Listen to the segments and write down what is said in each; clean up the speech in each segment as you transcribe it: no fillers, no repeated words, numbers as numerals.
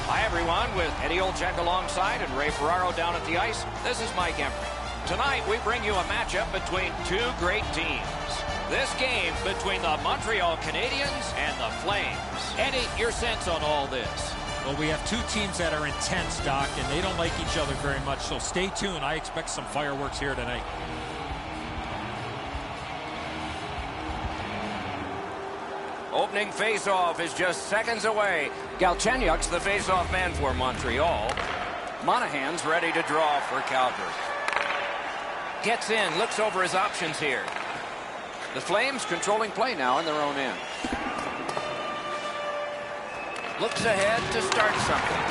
Hi, everyone, with Eddie Olczyk alongside and Ray Ferraro down at the ice. This is Mike Emery. Tonight, we bring you a matchup between two great teams. This game between the Montreal Canadiens and the Flames. Eddie, your sense on all this? Well, we have two teams that are intense, Doc, and they don't like each other very much, so stay tuned. I expect some fireworks here tonight. Opening face-off is just seconds away. Galchenyuk's the face-off man for Montreal. Monahan's ready to draw for Calgary. Gets in, looks over his options here. The Flames controlling play now in their own end. Looks ahead to start something.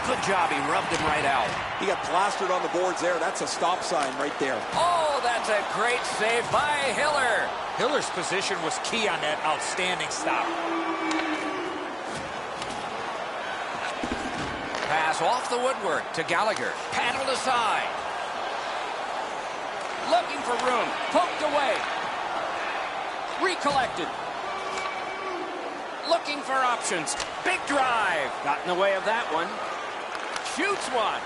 Good job, he rubbed him right out. He got plastered on the boards there. That's a stop sign right there. Oh, that's a great save by Hiller. Hiller's position was key on that outstanding stop. Pass off the woodwork to Gallagher. Paddled aside. Looking for room. Poked away. Recollected. Looking for options. Big drive. Got in the way of that one. Shoots one.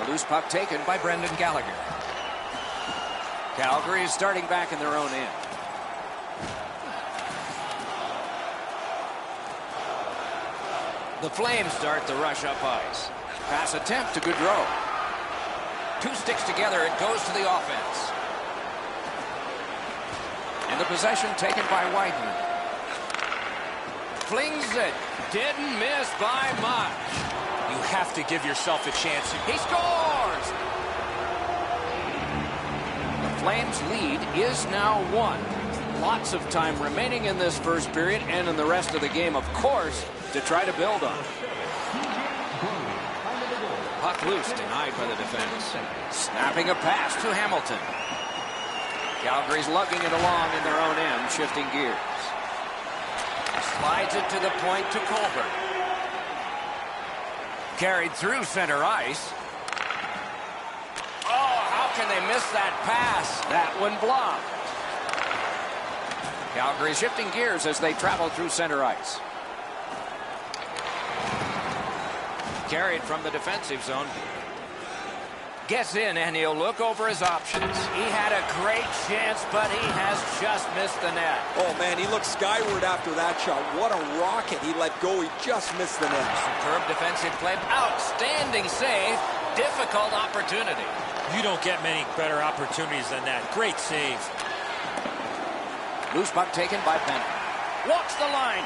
The loose puck taken by Brendan Gallagher. Calgary is starting back in their own end. The Flames start the rush up ice. Pass attempt to Gaudreau. Two sticks together, it goes to the offense. And the possession taken by Wideman. Flings it. Didn't miss by much. You have to give yourself a chance. He scores! The Flames' lead is now 1. Lots of time remaining in this first period and in the rest of the game, of course, to try to build on. Puck loose, denied by the defense. Snapping a pass to Hamilton. Calgary's lugging it along in their own end, shifting gears. Slides it to the point to Colbert. Carried through center ice. Oh, how can they miss that pass? That one blocked. Calgary shifting gears as they travel through center ice. Carried from the defensive zone. Gets in, and he'll look over his options. He had a great chance, but he has just missed the net. Oh, man, he looked skyward after that shot. What a rocket he let go. He just missed the net. Superb defensive play. Outstanding save. Difficult opportunity. You don't get many better opportunities than that. Great save. Loose puck taken by Bennett. Walks the line.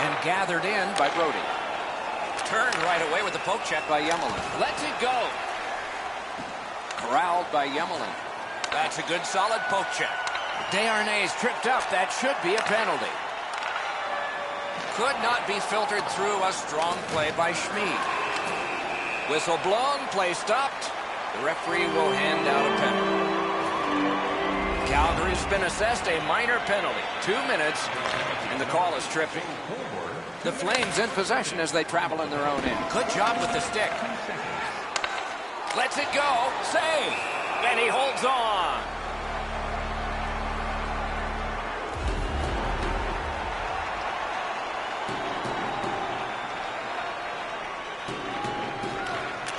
And gathered in by Brody. Turned right away with the poke check by Yemelin. Lets it go. Corralled by Yemelin. That's a good solid poke check. Desharnais tripped up. That should be a penalty. Could not be filtered through a strong play by Schmid. Whistle blown, play stopped. The referee will hand out a penalty. Calgary's been assessed a minor penalty. 2 minutes, and the call is tripping. The Flames in possession as they travel in their own end. Good job with the stick. Lets it go. Save. And he holds on.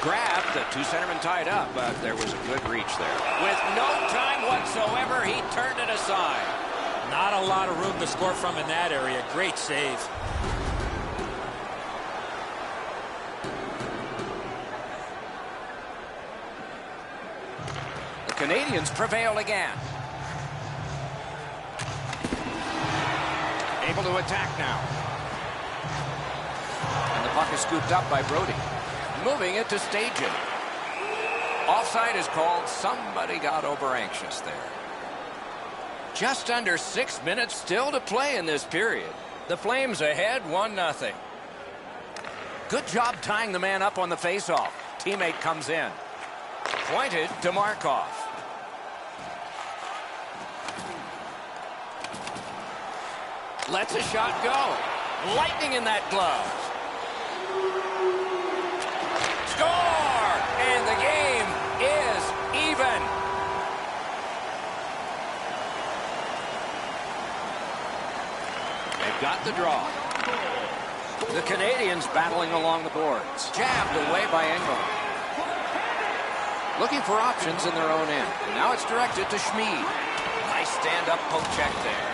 Grabbed. The two centermen tied up, but there was a good reach there. With no time whatsoever, he turned it aside. Not a lot of room to score from in that area. Great save. Canadians prevail again. Able to attack now. And the puck is scooped up by Brody. Moving it to Stajan. Offside is called. Somebody got over anxious there. Just under 6 minutes still to play in this period. The Flames ahead 1-0. Good job tying the man up on the faceoff. Teammate comes in. Pointed to Markov. Lets a shot go. Lightning in that glove. Score! And the game is even. They Got the draw. The Canadians battling along the boards. Jabbed away by Engel. Looking for options in their own end. Now it's directed to Schmid. Nice stand-up poke check there.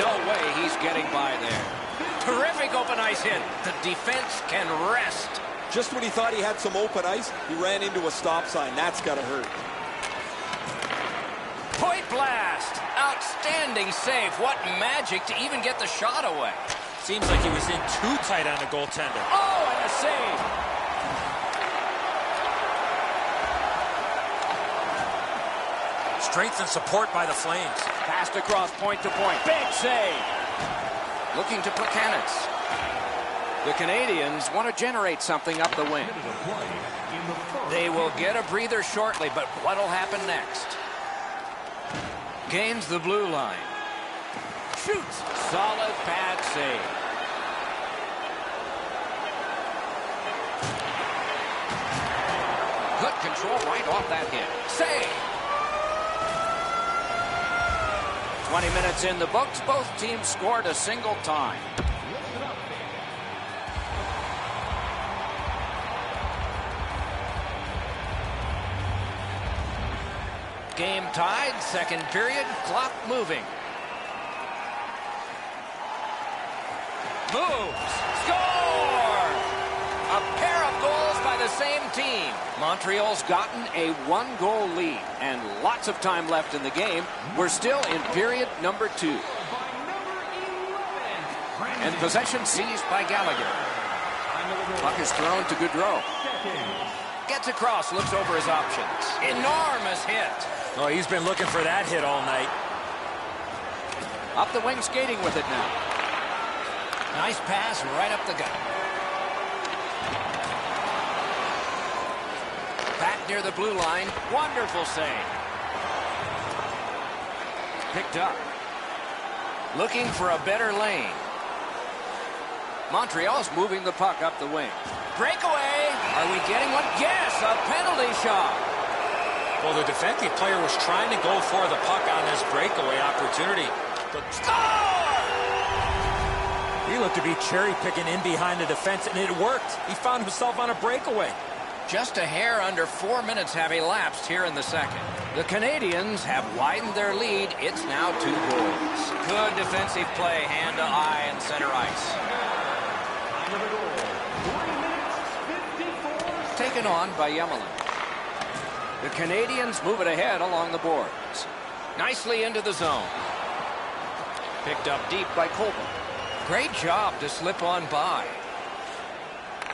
No way he's getting by there. Terrific open ice hit. The defense can rest. Just when he thought he had some open ice, he ran into a stop sign. That's got to hurt. Point blast. Outstanding save. What magic to even get the shot away. Seems like he was in too tight on the goaltender. Oh, and a save. Strength and support by the Flames. Passed across point to point. Big save. Looking to Plekanec. The Canadians want to generate something up the wing. They will get a breather shortly, but what'll happen next? Gains the blue line. Shoots. Solid pad save. Good control right off that hit. Save. 20 minutes in the books. Both teams scored a single time. Game tied, second period, clock moving. Moves, score! A pair of goals by the same team. Montreal's gotten a one-goal lead, and lots of time left in the game. We're still in period number 2. And possession seized by Gallagher. Puck is thrown to Gaudreau. Gets across, looks over his options. Enormous hit. Oh, he's been looking for that hit all night. Up the wing, skating with it now. Nice pass right up the gut. Back near the blue line. Wonderful save. Picked up. Looking for a better lane. Montreal's moving the puck up the wing. Breakaway. Are we getting one? Yes, a penalty shot. Well, the defensive player was trying to go for the puck on this breakaway opportunity. But Score! He looked to be cherry-picking in behind the defense, and it worked. He found himself on a breakaway. Just a hair under 4 minutes have elapsed here in the second. The Canadians have widened their lead. It's now 2 goals. Good defensive play, hand to eye and center ice. Taken on by Yemelin. The Canadians move it ahead along the boards. Nicely into the zone. Picked up deep by Colburn. Great job to slip on by.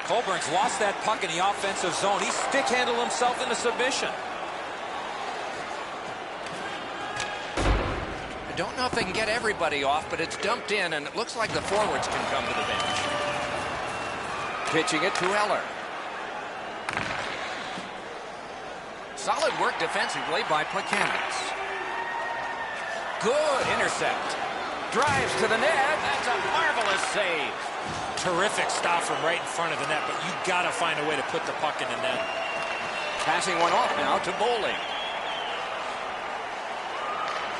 Colburn's lost that puck in the offensive zone. He stick-handled himself into submission. I don't know if they can get everybody off, but it's dumped in, and it looks like the forwards can come to the bench. Pitching it to Eller. Solid work defensively by Plekanec. Good intercept. Drives to the net. That's a marvelous save. Terrific stop from right in front of the net, but you got to find a way to put the puck in the net. Passing one off now to Bowling.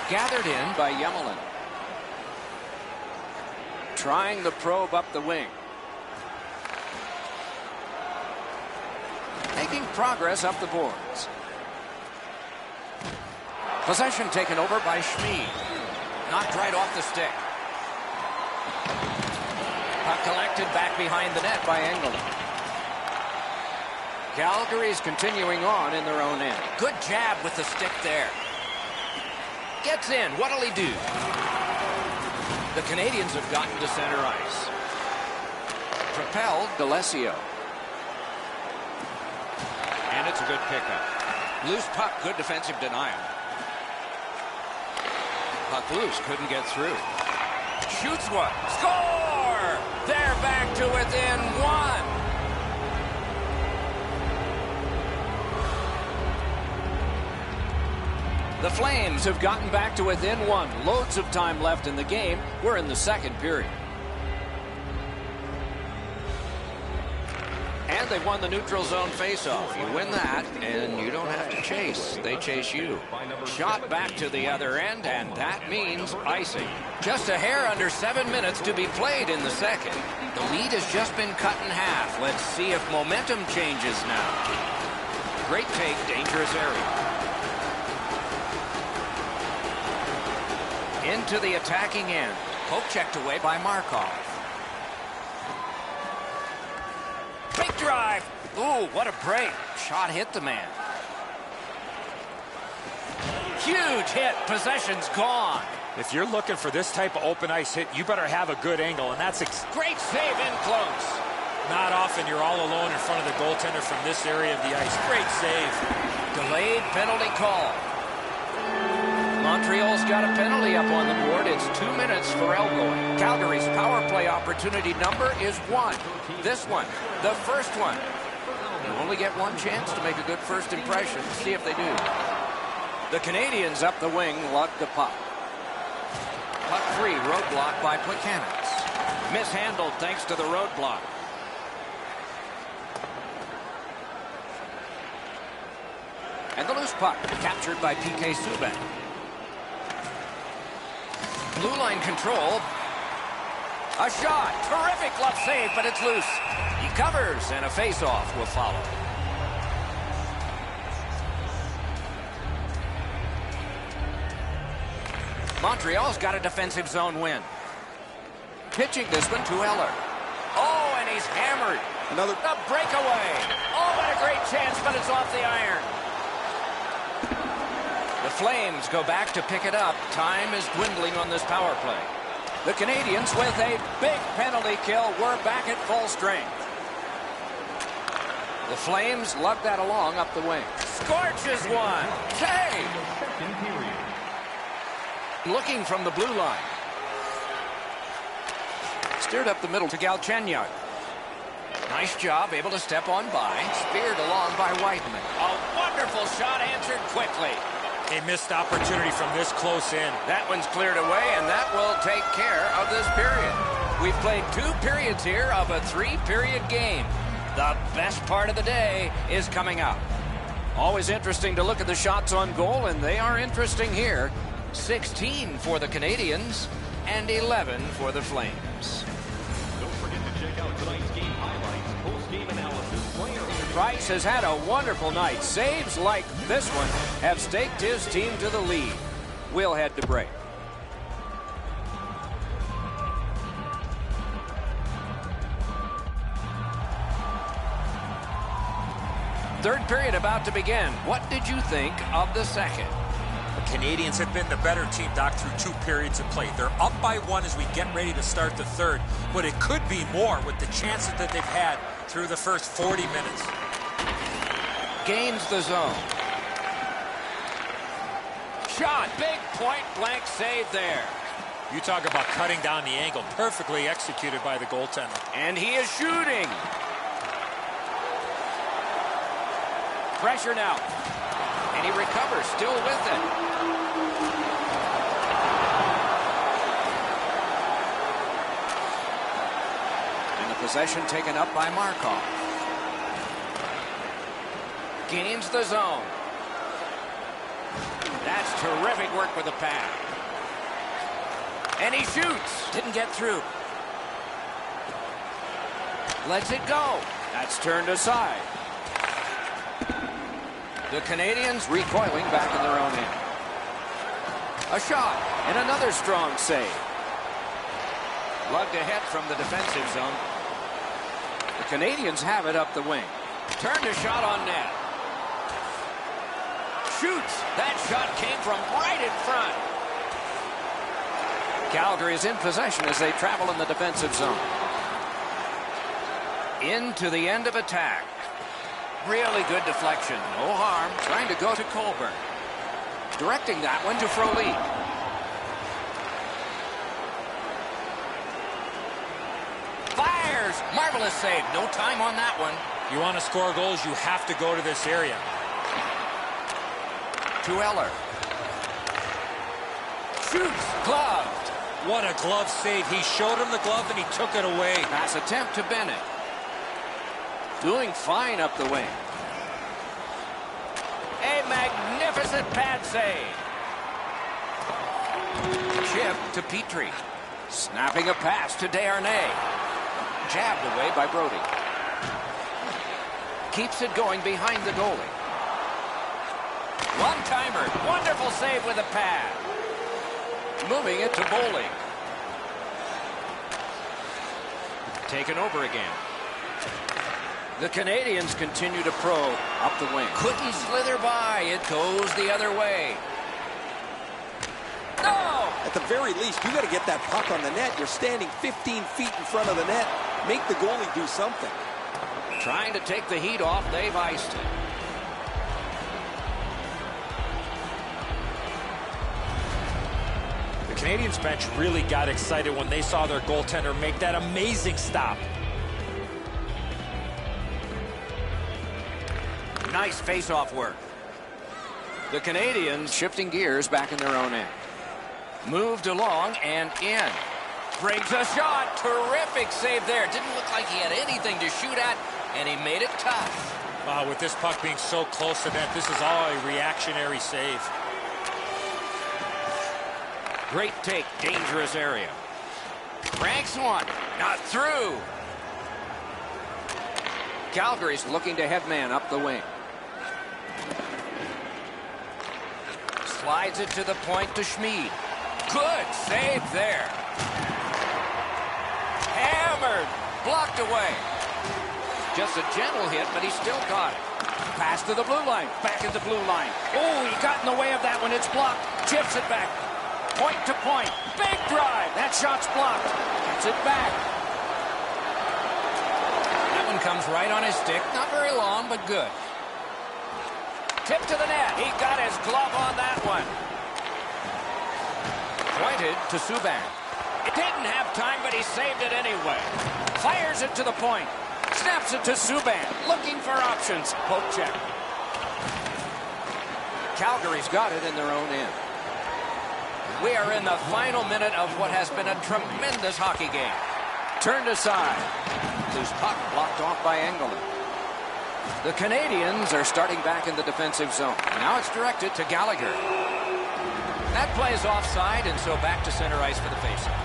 Gathered in by Yemelin. Trying the probe up the wing. Making progress up the boards. Possession taken over by Schmid. Knocked right off the stick. Puck collected back behind the net by Engel. Calgary's continuing on in their own end. Good jab with the stick there. Gets in. What'll he do? The Canadians have gotten to center ice. Propelled D'Alessio. And it's a good pickup. Loose puck, good defensive denial. Puck loose, couldn't get through. Shoots one. Score! They're back to within 1. The Flames have gotten back to within 1. Loads of time left in the game. We're in the second period. And they've won the neutral zone faceoff. You win that, and you don't have to chase. They chase you. Shot back to the other end, and that means icing. Just a hair under 7 minutes to be played in the second. The lead has just been cut in half. Let's see if momentum changes now. Great take, dangerous area. Into the attacking end. Poke checked away by Markov. Big drive. Ooh, what a break. Shot hit the man. Huge hit. Possession's gone. If you're looking for this type of open ice hit, you better have a good angle, and that's great save in close. Not often you're all alone in front of the goaltender from this area of the ice. Great save. Delayed penalty call. Montreal's got a penalty up on the board. It's 2 minutes for elbowing. Calgary's power play opportunity number is 1. This one, the first one. You only get one chance to make a good first impression. See if they do. The Canadians up the wing luck the puck. Puck free, roadblock by Plekanec. Mishandled thanks to the roadblock. And the loose puck captured by PK Subban. Blue line control. A shot. Terrific glove save, but it's loose. He covers, and a face-off will follow. Montreal's got a defensive zone win. Pitching this one to Eller. Oh, and he's hammered. Another breakaway. Oh, what a great chance, but it's off the iron. The Flames go back to pick it up. Time is dwindling on this power play. The Canadians with a big penalty kill. We're back at full strength. The Flames lug that along up the wing. Scorches one. Save. Looking from the blue line. Steered up the middle to Galchenyuk. Nice job, able to step on by. Speared along by Whiteman. A wonderful shot answered quickly. A missed opportunity from this close in. That one's cleared away, and that will take care of this period. We've played 2 periods here of a 3-period game. The best part of the day is coming up. Always interesting to look at the shots on goal, and they are interesting here. 16 for the Canadians and 11 for the Flames. Don't forget to check out tonight's game highlights, post-game analysis, player. Price has had a wonderful night. Saves like this one have staked his team to the lead. We'll head to break. Third period about to begin. What did you think of the second? The Canadians have been the better team, Doc, through 2 periods of play. They're up by 1 as we get ready to start the third, but it could be more with the chances that they've had through the first 40 minutes. Gains the zone. Shot. Big point-blank save there. You talk about cutting down the angle. Perfectly executed by the goaltender. And he is shooting. Pressure now. And he recovers, still with it. And the possession taken up by Markov. Gains the zone. That's terrific work with the pad. And he shoots. Didn't get through. Lets it go. That's turned aside. The Canadians recoiling back in their own end. A shot and another strong save. Lugged ahead from the defensive zone. The Canadians have it up the wing. Turned a shot on net. Shoots. That shot came from right in front. Calgary is in possession as they travel in the defensive zone. Into the end of attack. Really good deflection. No harm. Trying to go to Colburn. Directing that one to Frolik. Fires. Marvelous save. No time on that one. You want to score goals, you have to go to this area. To Eller. Shoots. Gloved. What a glove save. He showed him the glove and he took it away. Pass attempt to Bennett. Doing fine up the wing. A magnificent pad save. Chip to Petrie. Snapping a pass to Desharnais. Jabbed away by Brody. Keeps it going behind the goalie. One-timer. Wonderful save with a pad. Moving it to Boley. Taken over again. The Canadians continue to probe up the wing. Couldn't slither by. It goes the other way. No! At the very least, you got to get that puck on the net. You're standing 15 feet in front of the net. Make the goalie do something. Trying to take the heat off. They've iced it. The Canadians bench really got excited when they saw their goaltender make that amazing stop. Nice face-off work. The Canadians shifting gears back in their own end. Moved along and in. Brings a shot. Terrific save there. Didn't look like he had anything to shoot at, and he made it tough. Wow, with this puck being so close to net, this is all a reactionary save. Great take. Dangerous area. Ranks one. Not through. Calgary's looking to head man up the wing. Slides it to the point to Schmid. Good save there. Hammered. Blocked away. Just a gentle hit, but he still got it. Pass to the blue line. Back at the blue line. Oh, he got in the way of that one. It's blocked. Chips it back. Point to point. Big drive. That shot's blocked. Gets it back. That one comes right on his stick. Not very long, but good. Tip to the net. He got his glove on that one. Pointed to Subban. It didn't have time, but he saved it anyway. Fires it to the point. Snaps it to Subban. Looking for options. Poke check. Calgary's got it in their own end. We are in the final minute of what has been a tremendous hockey game. Turned aside. Loose puck blocked off by Engelland. The Canadians are starting back in the defensive zone. Now it's directed to Gallagher. That play is offside, and so back to center ice for the faceoff.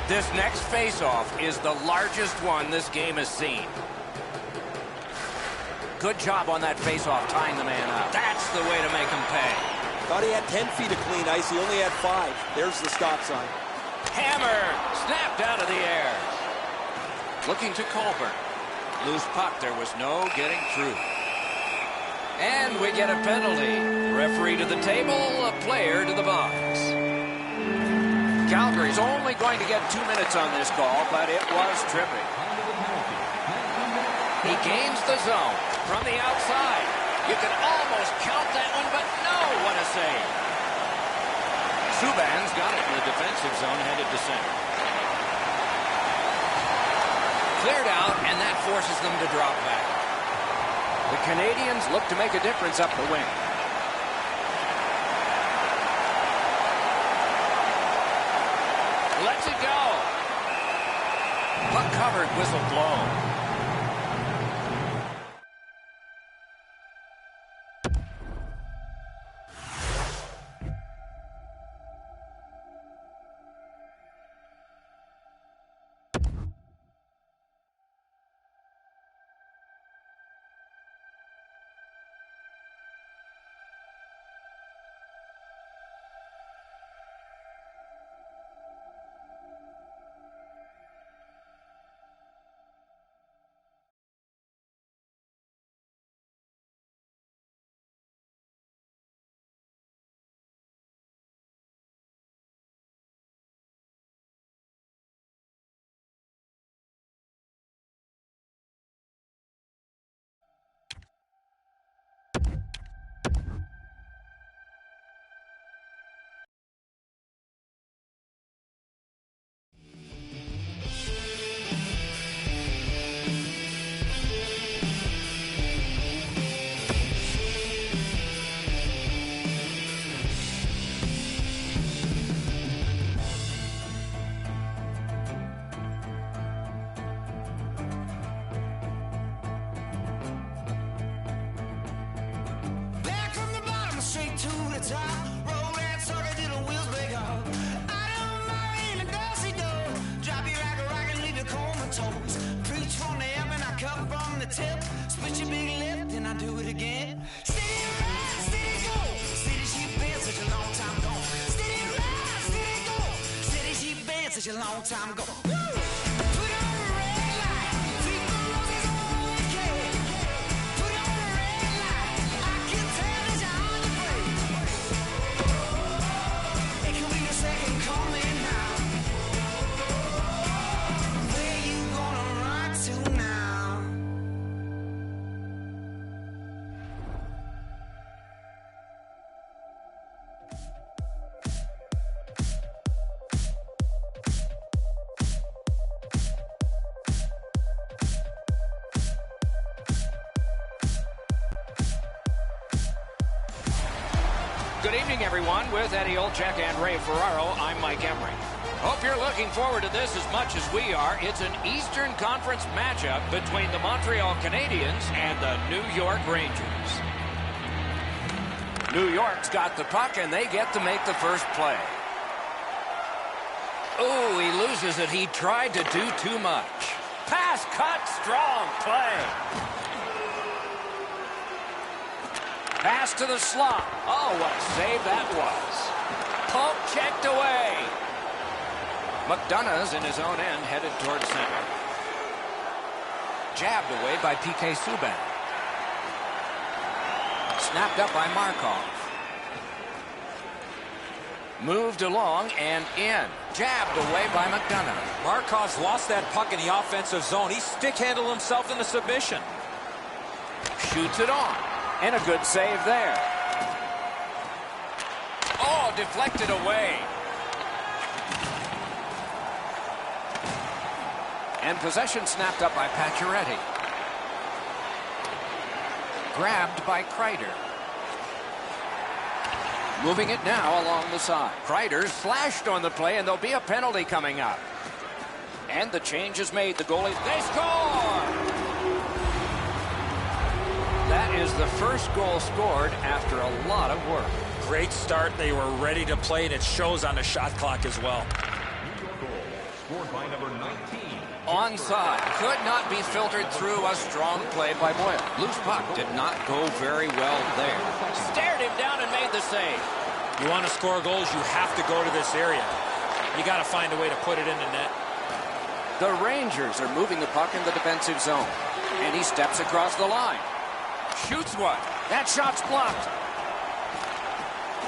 This next faceoff is the largest one this game has seen. Good job on that faceoff, tying the man up. That's the way to make him pay. Thought he had 10 feet of clean ice. He only had 5. There's the stop sign. Hammer! Snapped out of the air. Looking to Colbert. Loose puck. There was no getting through. And we get a penalty. Referee to the table, a player to the box. Calgary's only going to get 2 minutes on this call, but it was tripping. He gains the zone from the outside. You can almost count that one, but no, what a save. Subban's got it in the defensive zone, headed to center. Cleared out, and that forces them to drop back. The Canadians look to make a difference up the wing. Lets it go. Puck covered, whistle blown. top. Roll that sucker till the wheels break off. I don't mind a dusty door. Drop you like a rock and leave you comatose. Preach from the up and I cut from the tip. Split your big lip, then I do it again. Steady ride, steady go. Steady sheep been such a long time ago. Steady ride, steady go. Steady sheep been such a long time ago. Woo! Put on the red light. Sweep the roses on the cake. Put on the red light. I can tell that you're on the break. It could be your second coming now. Where you gonna run to now? Good evening, everyone. With Eddie Olczyk and Ray Ferraro, I'm Mike Emery. Hope you're looking forward to this as much as we are. It's an Eastern Conference matchup between the Montreal Canadiens and the New York Rangers. New York's got the puck, and they get to make the first play. Oh, he loses it. He tried to do too much. Pass cut, strong play. Pass to the slot. Oh, what a save that was. Poke checked away. McDonough's in his own end, headed towards center. Jabbed away by P.K. Subban. Snapped up by Markov. Moved along and in. Jabbed away by McDonough. Markov's lost that puck in the offensive zone. He stick-handled himself in the submission. Shoots it on. And a good save there. Oh, deflected away. And possession snapped up by Pacioretty. Grabbed by Kreider. Moving it now along the side. Kreider slashed on the play, and there'll be a penalty coming up. And the change is made. The goalie, they score! That is the first goal scored after a lot of work. Great start. They were ready to play, and it shows on the shot clock as well. New York goal, scored by number 19. Onside. Could not be filtered through. A strong play by Boyle. Loose puck did not go very well there. Stared him down and made the save. You want to score goals, you have to go to this area. You got to find a way to put it in the net. The Rangers are moving the puck in the defensive zone. And he steps across the line. Shoots one. That shot's blocked.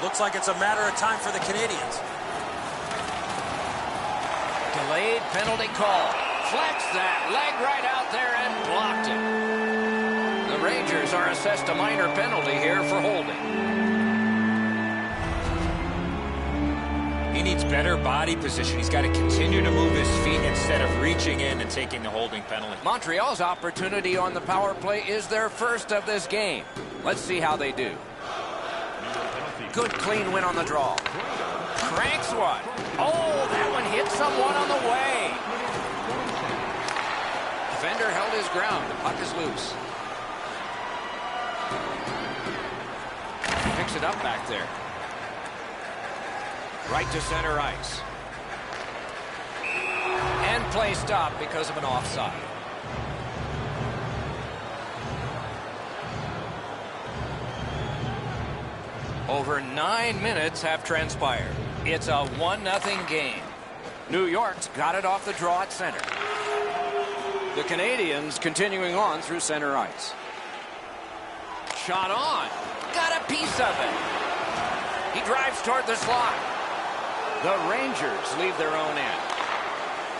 Looks like it's a matter of time for the Canadiens. Delayed penalty call. Flex that. Leg right out there and blocked it. The Rangers are assessed a minor penalty here for holding. He needs better body position. He's got to continue to move his feet instead of reaching in and taking the holding penalty. Montreal's opportunity on the power play is their first of this game. Let's see how they do. Good clean win on the draw. Cranks one. Oh, that one hit someone on the way. Defender held his ground. The puck is loose. Picks it up back there. Right to center ice. And play stopped because of an offside. Over 9 minutes have transpired. It's a 1-0 game. New York's got it off the draw at center. The Canadiens continuing on through center ice. Shot on. Got a piece of it. He drives toward the slot. The Rangers leave their own end.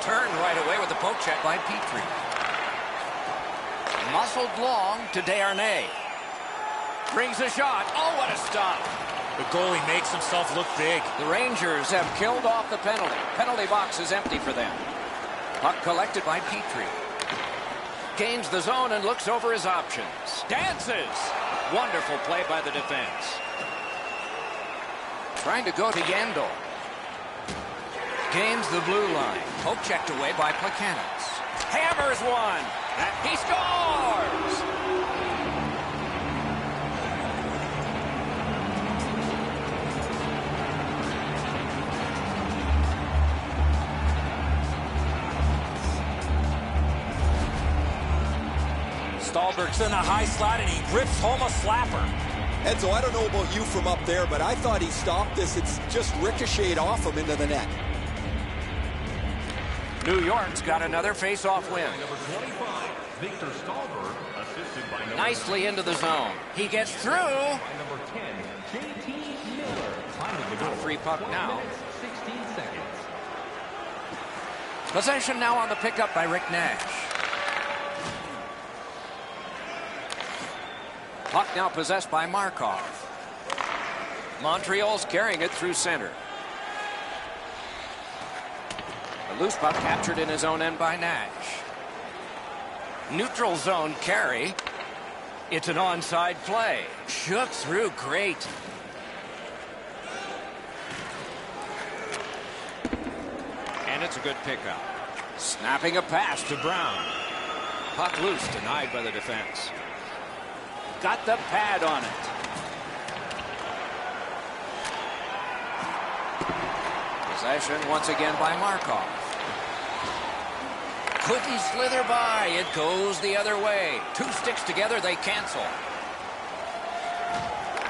Turned right away with the poke check by Petrie. Muscled long to Desharnais. Brings a shot. Oh, what a stop. The goalie makes himself look big. The Rangers have killed off the penalty. Penalty box is empty for them. Puck collected by Petrie. Gains the zone and looks over his options. Dances. Wonderful play by the defense. Trying to go to Yandel. Gains the blue line. Poke checked away by Plekanec. Hammers one. And he scores! Stahlberg's in a high slot, and he rips home a slapper. Enzo, I don't know about you from up there, but I thought he stopped this. It's just ricocheted off him into the net. New York's got another face-off win. Number 25, Victor Stahlberg, assisted by number Nicely into the zone. He gets through. by number 10, J.T. Miller. Time of the goal. Free puck 1 now. minute, 16 seconds. Possession now on the pickup by Rick Nash. Puck now possessed by Markov. Montreal's carrying it through center. The loose puck captured in his own end by Nash. Neutral zone carry. It's an onside play. Shook through great. And it's a good pickup. Snapping a pass to Brown. Puck loose, denied by the defense. Got the pad on it. Possession once again by Markov. Could he slither by? It goes the other way. Two sticks together, they cancel.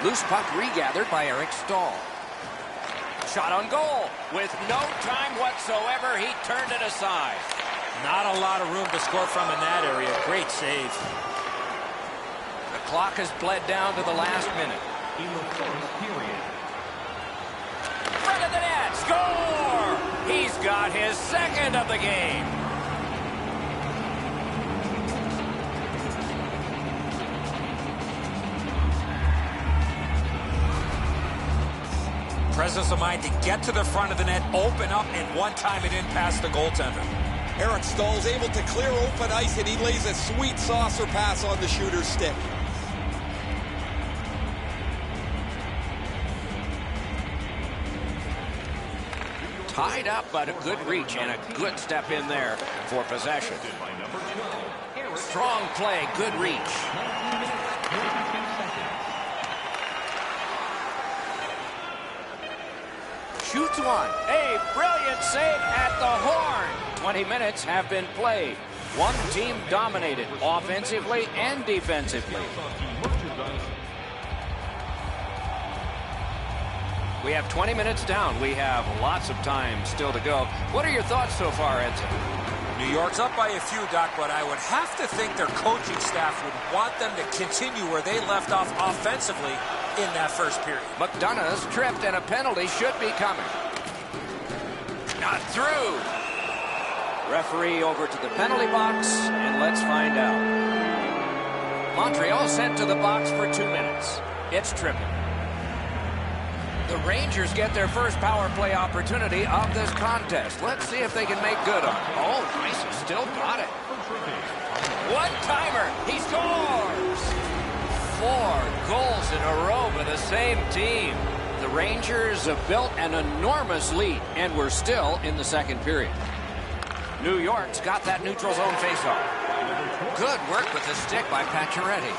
Loose puck regathered by Eric Stahl. Shot on goal. With no time whatsoever, he turned it aside. Not a lot of room to score from in that area. Great save. The clock has bled down to the last minute. In the first period. Front of the net, score! He's got his second of the game. Presence of mind to get to the front of the net, open up, and one time it in past the goaltender. Eric Stahl's able to clear open ice, and he lays a sweet saucer pass on the shooter's stick. Tied up, but a good reach and a good step in there for possession. By number 12, Eric. Strong play, good reach. 19 minutes, 32 seconds. Shoots one. A brilliant save at the horn. 20 minutes have been played. One team dominated offensively and defensively. We have 20 minutes down. We have lots of time still to go. What are your thoughts so far, Edson? New York's up by a few, Doc, but I would have to think their coaching staff would want them to continue where they left off offensively in that first period. McDonough's tripped and a penalty should be coming. Not through. Referee over to the penalty box, and let's find out. Montreal sent to the box for 2 minutes. It's tripping. The Rangers get their first power play opportunity of this contest. Let's see if they can make good on it. Oh, nice. He still got it. One-timer. He scores. 4 goals in a row for the same team. The Rangers have built an enormous lead, and we're still in the second period. New York's got that neutral zone faceoff. Good work with the stick by Pacioretty.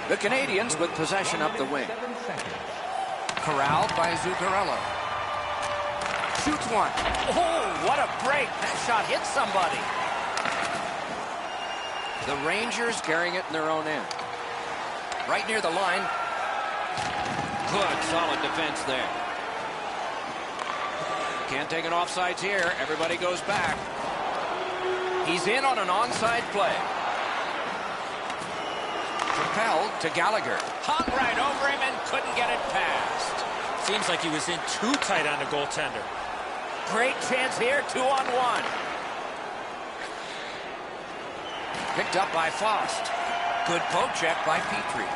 The Canadians with possession up the wing. Corralled by Zuccarello. Shoots one. Oh, what a break. That shot hit somebody. The Rangers carrying it in their own end. Right near the line. Good, solid defense there. Can't take an offsides here. Everybody goes back. He's in on an onside play. Propelled to Gallagher. Hung right over him and couldn't get it past. Seems like he was in too tight on the goaltender. Great chance here, 2-on-1. Picked up by Faust. Good poke check by Petrie.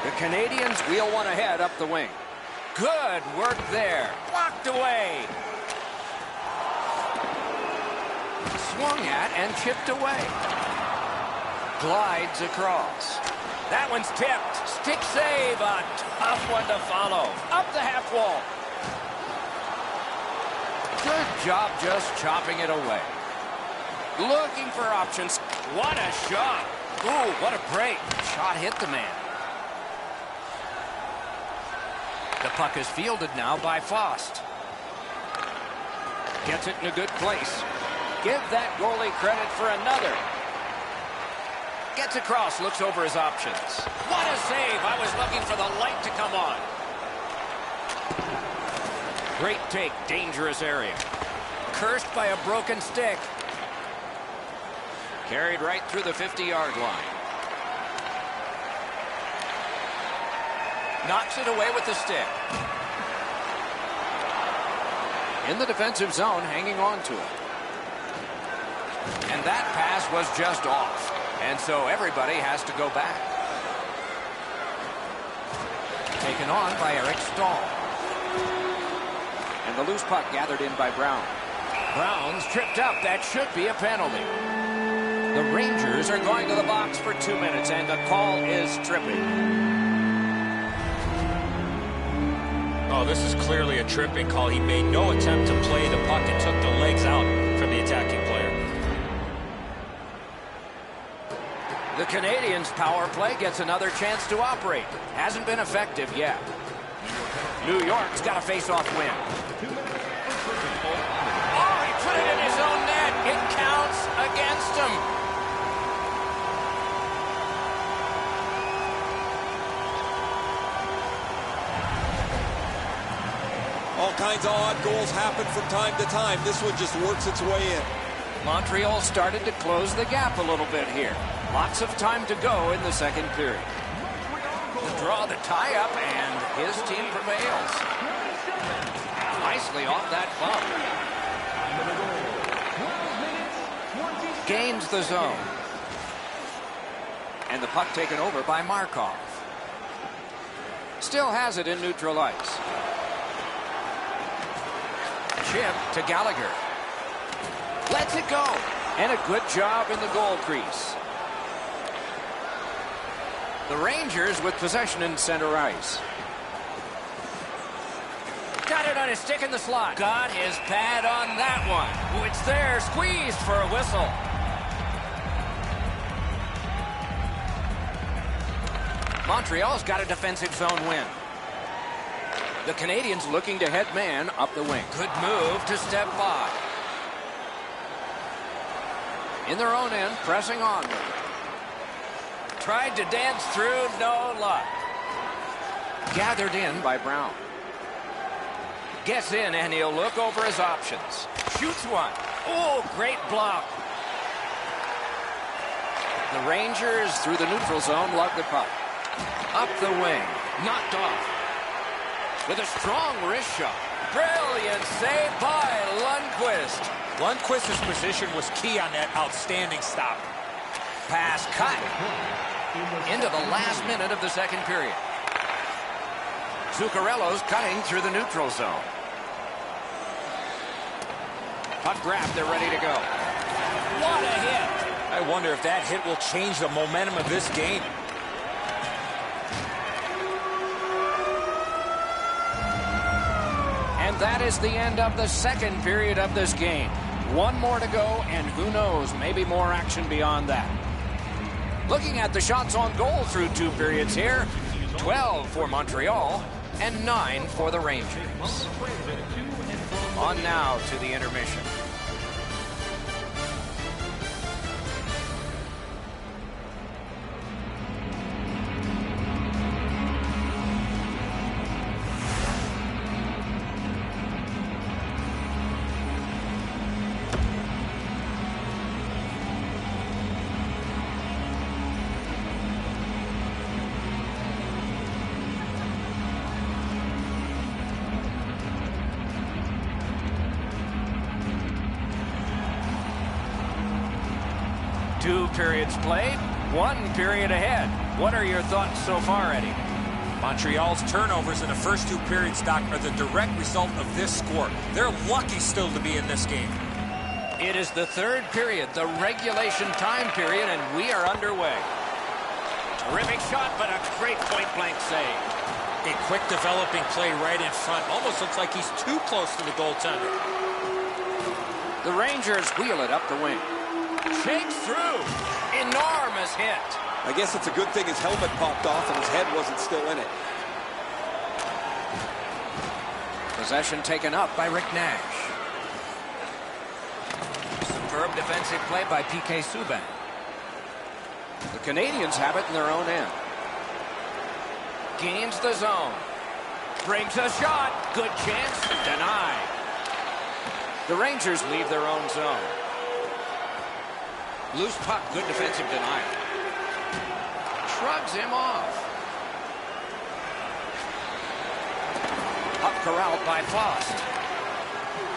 The Canadians wheel one ahead up the wing. Good work there. Blocked away. Swung at and chipped away. Glides across. That one's tipped. Stick save. A tough one to follow. Up the half wall. Good job just chopping it away. Looking for options. What a shot. Ooh, what a break. Shot hit the man. The puck is fielded now by Faust. Gets it in a good place. Give that goalie credit for another. Gets across, looks over his options. What a save! I was looking for the light to come on. Great take, dangerous area. Cursed by a broken stick. Carried right through the 50-yard line. Knocks it away with the stick. In the defensive zone, hanging on to it. And that pass was just off. And so everybody has to go back. Taken on by Eric Stahl. And the loose puck gathered in by Brown. Brown's tripped up. That should be a penalty. The Rangers are going to the box for 2 minutes, and the call is tripping. Oh, this is clearly a tripping call. He made no attempt to play the puck and took the legs out from the attacking player. The Canadiens' power play gets another chance to operate. Hasn't been effective yet. New York's got a face-off win. Oh, he put it in his own net. It counts against him. All kinds of odd goals happen from time to time. This one just works its way in. Montreal started to close the gap a little bit here. Lots of time to go in the second period. The draw, the tie-up, and his team prevails. Nicely off that bump. Gains the zone. And the puck taken over by Markov. Still has it in neutral ice. Chip to Gallagher. Lets it go. And a good job in the goal crease. The Rangers with possession in center ice. Got it on his stick in the slot. Got his pad on that one. Oh, it's there. Squeezed for a whistle. Montreal's got a defensive zone win. The Canadiens looking to head man up the wing. Good move to step by. In their own end, pressing on. Tried to dance through, no luck. Gathered in by Brown. Gets in, and he'll look over his options. Shoots one. Oh, great block. The Rangers through the neutral zone lug the puck. Up the wing. Knocked off. With a strong wrist shot. Brilliant save by Lundqvist. Lundqvist's position was key on that outstanding stop. Pass cut. Into the last minute of the second period. Zuccarello's cutting through the neutral zone. Puck grab, they're ready to go. What a hit. I wonder if that hit will change the momentum of this game. And that is the end of the second period of this game. One more to go, and who knows, maybe more action beyond that. Looking at the shots on goal through 2 periods here, 12 for Montreal and 9 for the Rangers. On now to the intermission. Two periods played, 1 period ahead. What are your thoughts so far, Eddie? Montreal's turnovers in the first 2 periods, Doc, are the direct result of this score. They're lucky still to be in this game. It is the third period, the regulation time period, and we are underway. Terrific shot, but a great point-blank save. A quick developing play right in front. Almost looks like he's too close to the goaltender. The Rangers wheel it up the wing. Shakes through. Enormous hit. I guess it's a good thing his helmet popped off and his head wasn't still in it. Possession taken up by Rick Nash. Good defensive play by P.K. Subban. The Canadians have it in their own end. Gains the zone. Brings a shot. Good chance. Denied. The Rangers leave their own zone. Loose puck. Good defensive denial. Shrugs him off. Puck corralled by Fost.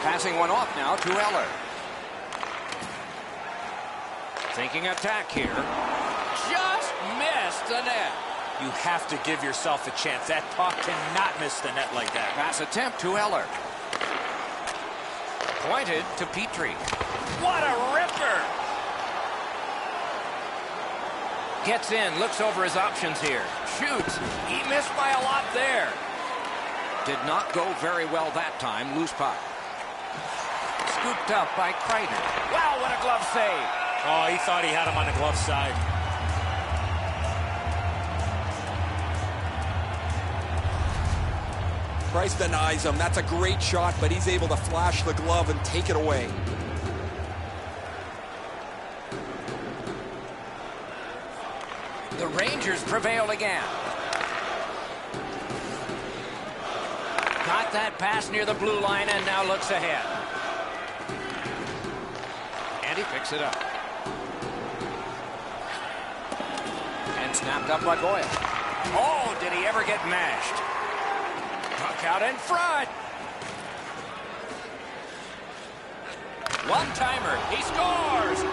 Passing one off now to Eller. Thinking attack here. Just missed the net. You have to give yourself a chance. That puck cannot miss the net like that. Pass attempt to Eller. Pointed to Petrie. What a ripper! Gets in, looks over his options here. Shoots. He missed by a lot there. Did not go very well that time. Loose puck. Scooped up by Kreider. Wow, what a glove save. Oh, he thought he had him on the glove side. Price denies him. That's a great shot, but he's able to flash the glove and take it away. The Rangers prevail again. Got that pass near the blue line and now looks ahead. And he picks it up. And snapped up by Boyle. Oh, did he ever get mashed? Puck out in front. One-timer. He scores.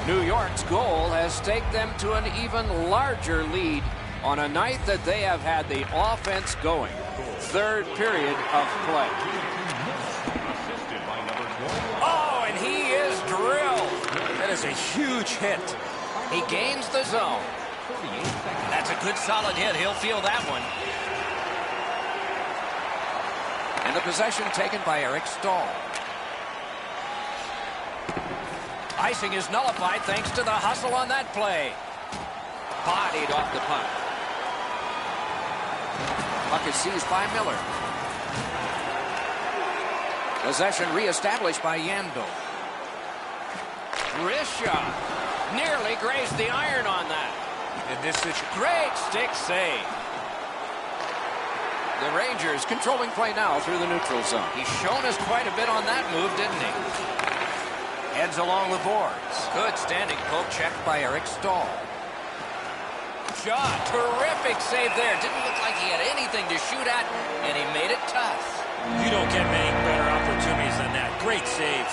New York's goal has staked them to an even larger lead on a night that they have had the offense going. Third period of play. Oh, and he is drilled. That is a huge hit. He gains the zone. That's a good solid hit. He'll feel that one. And the possession taken by Eric Stahl. Icing is nullified thanks to the hustle on that play. Bodied off the puck. Puck is seized by Miller. Possession reestablished by Yandel. Wrist shot. Nearly grazed the iron on that. And this is great stick save. The Rangers controlling play now through the neutral zone. He's shown us quite a bit on that move, didn't he? Heads along the boards. Good standing poke check by Eric Stahl. Shot. Terrific save there. Didn't look like he had anything to shoot at, and he made it tough. You don't get many better opportunities than that. Great save.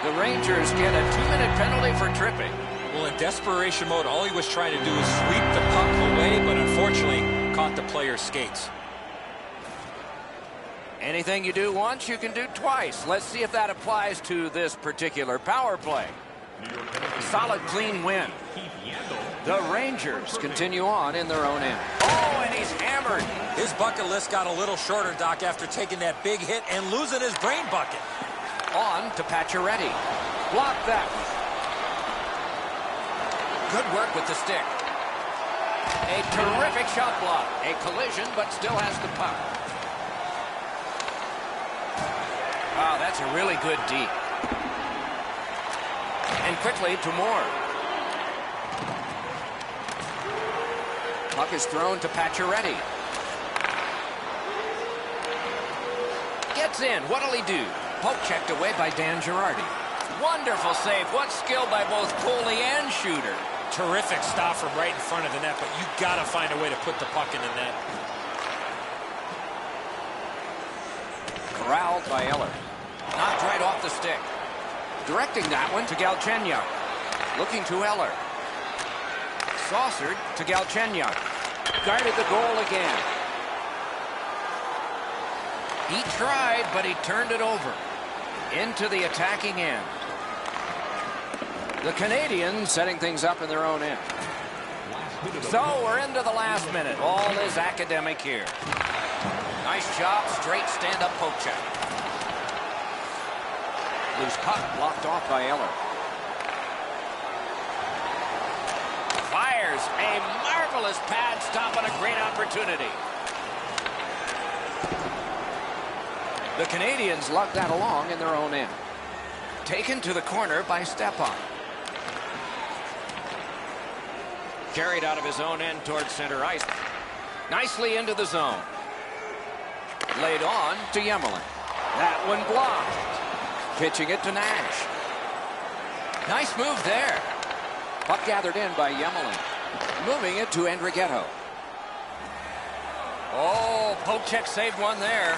The Rangers get a 2-minute penalty for tripping. Well, in desperation mode, all he was trying to do is sweep the puck away, but unfortunately caught the player's skates. Anything you do once, you can do twice. Let's see if that applies to this particular power play. Solid, clean win. The Rangers continue on in their own end. Oh, and he's hammered. His bucket list got a little shorter, Doc, after taking that big hit and losing his brain bucket. On to Pacioretty. Block that one. Good work with the stick. A terrific shot block. A collision, but still has the puck. Wow, that's a really good D. And quickly to Moore. Puck is thrown to Pacioretty. Gets in. What'll he do? Poke checked away by Dan Girardi. Wonderful save. What skill by both goalie and shooter. Terrific stop from right in front of the net, but you got to find a way to put the puck in the net. Corralled by Eller. Knocked right off the stick. Directing that one to Galchenyuk. Looking to Eller. Saucered to Galchenyuk. Guarded the goal again. He tried, but he turned it over. Into the attacking end. The Canadians setting things up in their own end. So we're into the last minute. All is academic here. Nice job. Straight stand-up poke check. Loose puck blocked off by Eller. Fires a marvelous pad stop on a great opportunity. The Canadians lug that along in their own end. Taken to the corner by Stepan. Carried out of his own end towards center ice. Nicely into the zone. Laid on to Yemelin. That one blocked. Pitching it to Nash. Nice move there. Puck gathered in by Yemelin. Moving it to Andrighetto. Oh, poke check saved one there.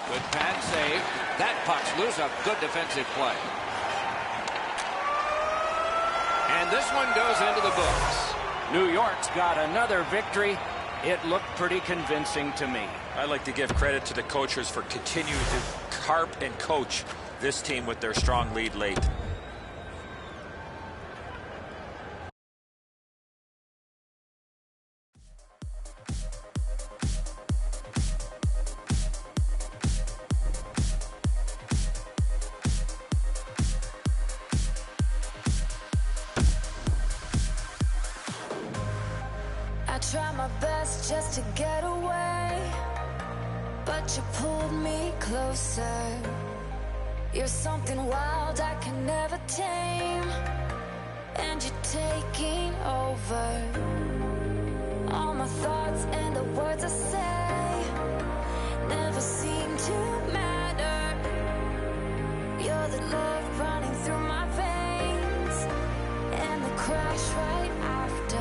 Good pad save. That puck's loose. A good defensive play. And this one goes into the books. New York's got another victory. It looked pretty convincing to me. I'd like to give credit to the coaches for continuing to carp and coach this team with their strong lead late. Try my best just to get away, but you pulled me closer. You're something wild I can never tame, and you're taking over. All my thoughts and the words I say never seem to matter. You're the love running through my veins, and the crash right after.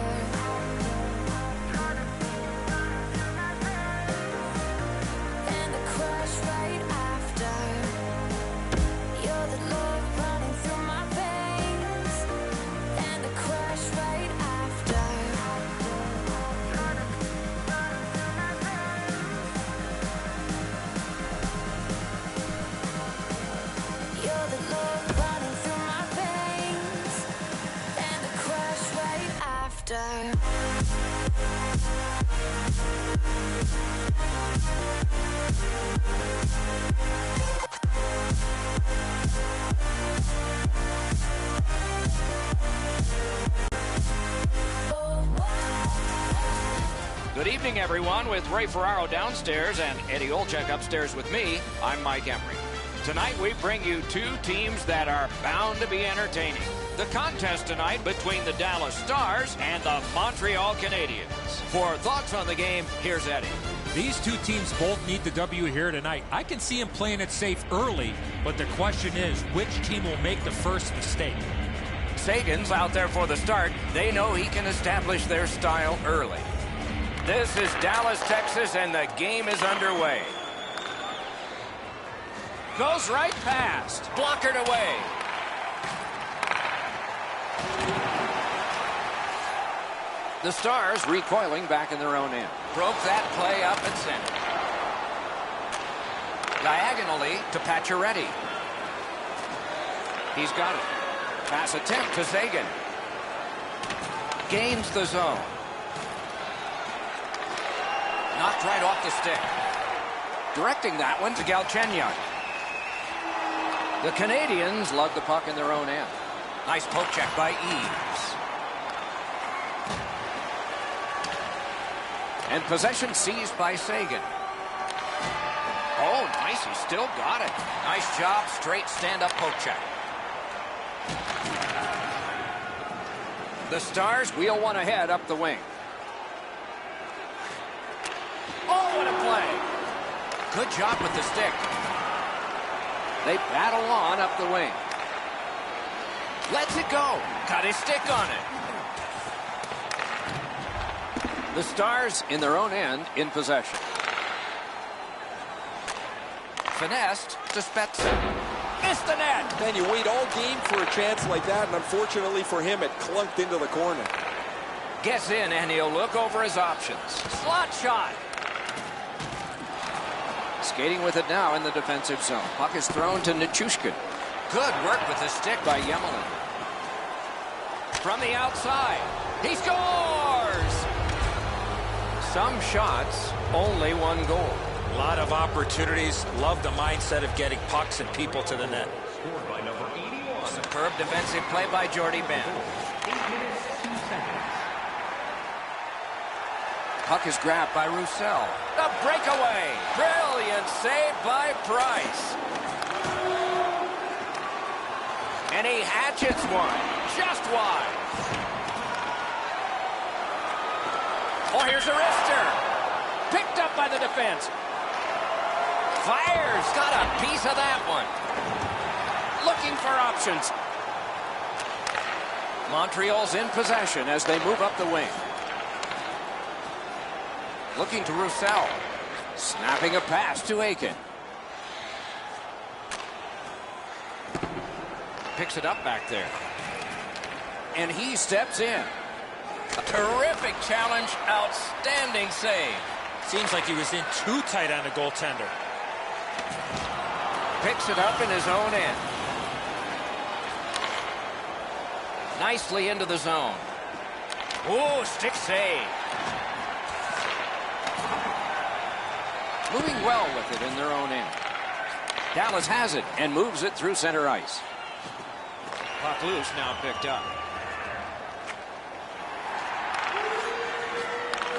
Good evening, everyone, with Ray Ferraro downstairs and Eddie Olczyk upstairs with me. I'm Mike Emery. Tonight we bring you two teams that are bound to be entertaining. The contest tonight between the Dallas Stars and the Montreal Canadiens. For thoughts on the game, here's Eddie. These two teams both need the W here tonight. I can see them playing it safe early, but the question is, which team will make the first mistake? Sagan's out there for the start. They know he can establish their style early. This is Dallas, Texas, and the game is underway. Goes right past. Blockered away. The Stars recoiling back in their own end. Broke that play up at center. Diagonally to Pacioretty. He's got it. Pass attempt to Sagan. Gains the zone. Knocked right off the stick. Directing that one to Galchenyuk. The Canadians lug the puck in their own end. Nice poke check by Eves. And possession seized by Sagan. Oh, nice. He still got it. Nice job. Straight stand-up poke check. The Stars wheel one ahead up the wing. Oh, what a play. Good job with the stick. They battle on up the wing. Lets it go. Got his stick on it. The Stars in their own end in possession. Finessed to Spezza. Missed the net. Man, you wait all game for a chance like that, and unfortunately for him, it clunked into the corner. Gets in, and he'll look over his options. Slot shot. Skating with it now in the defensive zone. Puck is thrown to Nichushkin. Good work with the stick by Yemelin. From the outside. He scores! Some shots, only one goal. A lot of opportunities. Love the mindset of getting pucks and people to the net. Scored by number 81. Superb defensive play by Jordy Ben. 8 minutes, 2 seconds. Puck is grabbed by Roussel. The breakaway. Brilliant save by Price. And he hatchets one. Just wide. Oh, here's a wrister. Picked up by the defense. Fires. Got a piece of that one. Looking for options. Montreal's in possession as they move up the wing. Looking to Roussel. Snapping a pass to Aiken. Picks it up back there. And he steps in. A terrific challenge. Outstanding save. Seems like he was in too tight on the goaltender. Picks it up in his own end. Nicely into the zone. Oh, stick save. Moving well with it in their own end. Dallas has it and moves it through center ice. Puck loose, now picked up.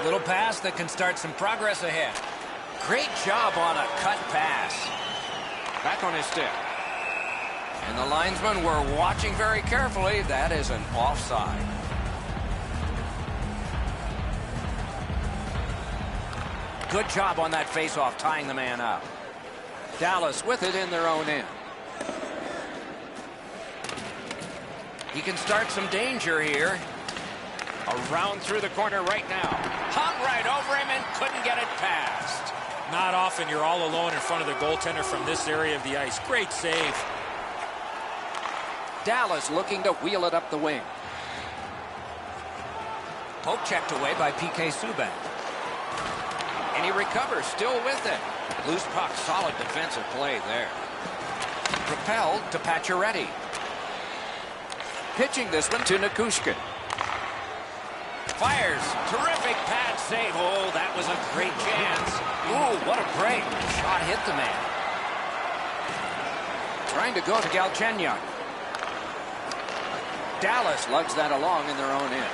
Little pass that can start some progress ahead. Great job on a cut pass. Back on his stick. And the linesmen were watching very carefully. That is an offside. Good job on that faceoff, tying the man up. Dallas with it in their own end. He can start some danger here. Around through the corner right now. Hung right over him and couldn't get it past. Not often you're all alone in front of the goaltender from this area of the ice. Great save. Dallas looking to wheel it up the wing. Poke checked away by P.K. Subban. And he recovers, still with it. Loose puck, solid defensive play there. Propelled to Pacioretty. Pitching this one to Nikushkin. Fires. Terrific pad save. Oh, that was a great chance. Ooh, what a break. Shot hit the man. Trying to go to Galchenyuk. Dallas lugs that along in their own end.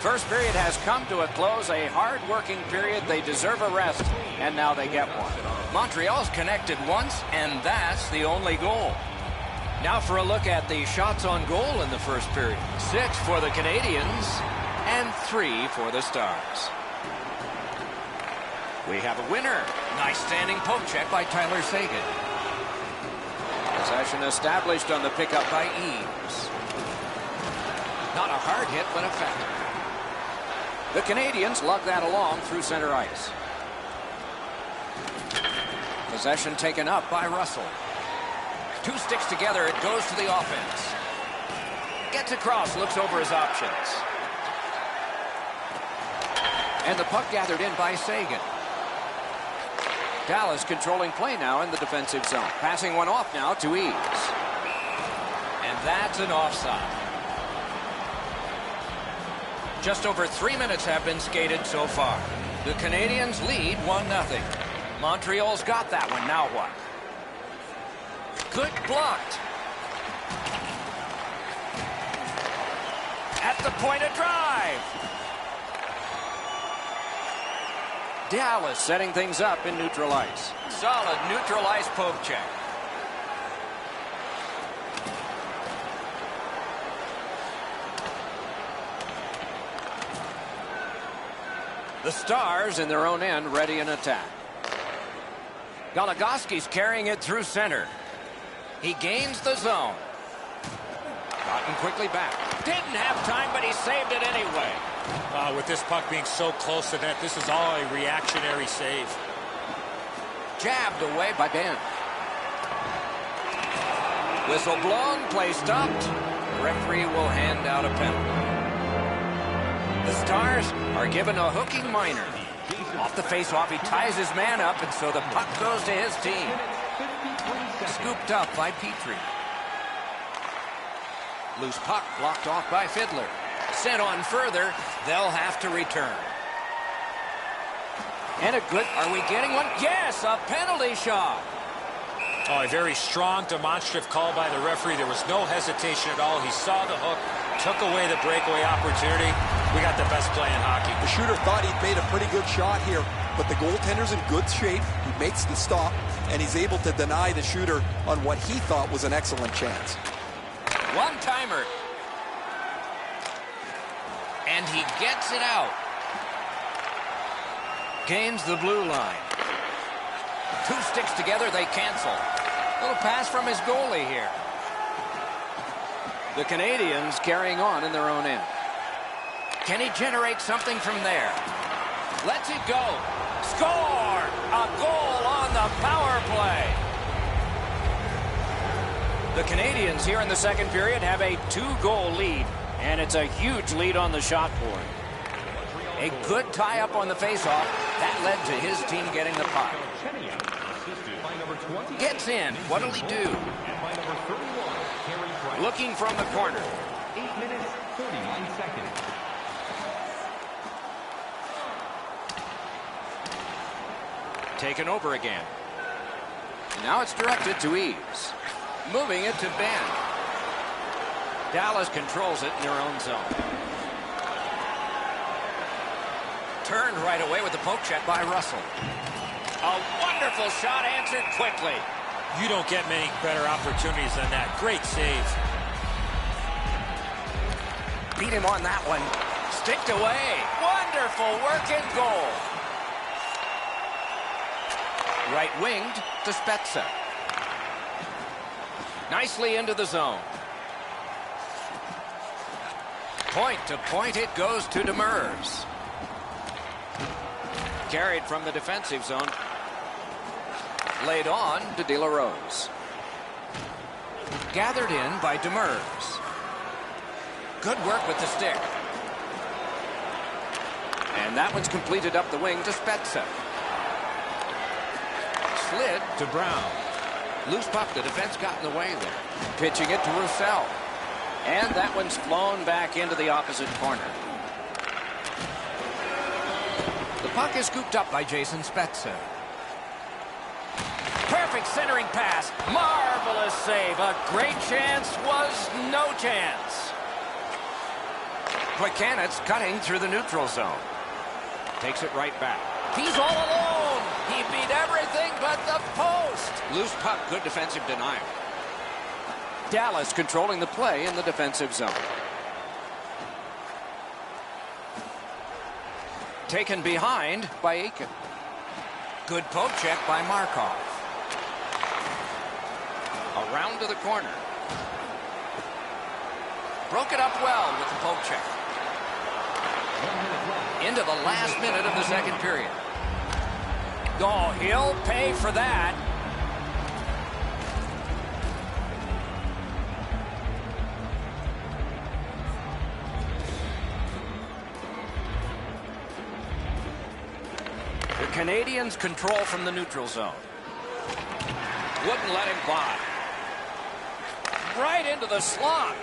First period has come to a close. A hard-working period. They deserve a rest, and now they get one. Montreal's connected once, and that's the only goal. Now for a look at the shots on goal in the first period. 6 for the Canadiens, and 3 for the Stars. We have a winner. Nice standing poke check by Tyler Seguin. Possession established on the pickup by Eames. Not a hard hit, but effective. The Canadiens lug that along through center ice. Possession taken up by Russell. 2 sticks together, it goes to the offense. Gets across, looks over his options. And the puck gathered in by Seguin. Dallas controlling play now in the defensive zone. Passing one off now to Eames. And that's an offside. Just over 3 minutes have been skated so far. The Canadiens lead 1-0. Montreal's got that one. Now what? Good blocked. At the point of drive. Dallas setting things up in neutral ice. Solid neutral ice poke check. The Stars in their own end, ready in attack. Goligoski's carrying it through center. He gains the zone. Gotten quickly back. Didn't have time, but he saved it anyway. With this puck being so close to net, this is all a reactionary save. Jabbed away by Ben. Whistle blown, play stopped. The referee will hand out a penalty. The Stars are given a hooking minor. Off the faceoff, he ties his man up, and so the puck goes to his team. Scooped up by Petrie. Loose puck blocked off by Fiddler. Sent on further, they'll have to return. And a good... Are we getting one? Yes, a penalty shot. Oh, a very strong demonstrative call by the referee. There was no hesitation at all. He saw the hook, took away the breakaway opportunity. We got the best play in hockey. The shooter thought he'd made a pretty good shot here, but the goaltender's in good shape. He makes the stop, and he's able to deny the shooter on what he thought was an excellent chance. One-timer. And he gets it out. Gains the blue line. Two sticks together, they cancel. Little pass from his goalie here. The Canadians carrying on in their own end. Can he generate something from there? Lets it go. Score! A goal on the power play. The Canadians here in the second period have a 2-goal lead, and it's a huge lead on the shot board. A good tie-up on the face-off. That led to his team getting the puck. Gets in. What'll he do? Looking from the corner. 8 minutes, 39 seconds. Taken over again. Now it's directed to Eves. Moving it to Ben. Dallas controls it in their own zone. Turned right away with the poke check by Russell. A wonderful shot answered quickly. You don't get many better opportunities than that. Great save. Beat him on that one. Sticked away. Wonderful work in goal. Right winged to Spezza. Nicely into the zone. Point to point it goes to Demers. Carried from the defensive zone. Laid on to De La Rose. Gathered in by Demers. Good work with the stick. And that one's completed up the wing to Spezza. Slid to Brown. Loose puck, the defense got in the way there. Pitching it to Roussel. And that one's flown back into the opposite corner. The puck is scooped up by Jason Spezza. Perfect centering pass. Marvelous save. A great chance was no chance. Buchanan's cutting through the neutral zone. Takes it right back. He's all alone. He beat everything but the post. Loose puck, good defensive denial. Dallas controlling the play in the defensive zone. Taken behind by Aiken. Good poke check by Markov. Around to the corner. Broke it up well with the poke check. Into the last minute of the second period. Oh, he'll pay for that. The Canadians control from the neutral zone. Wouldn't let him by. Right into the slot.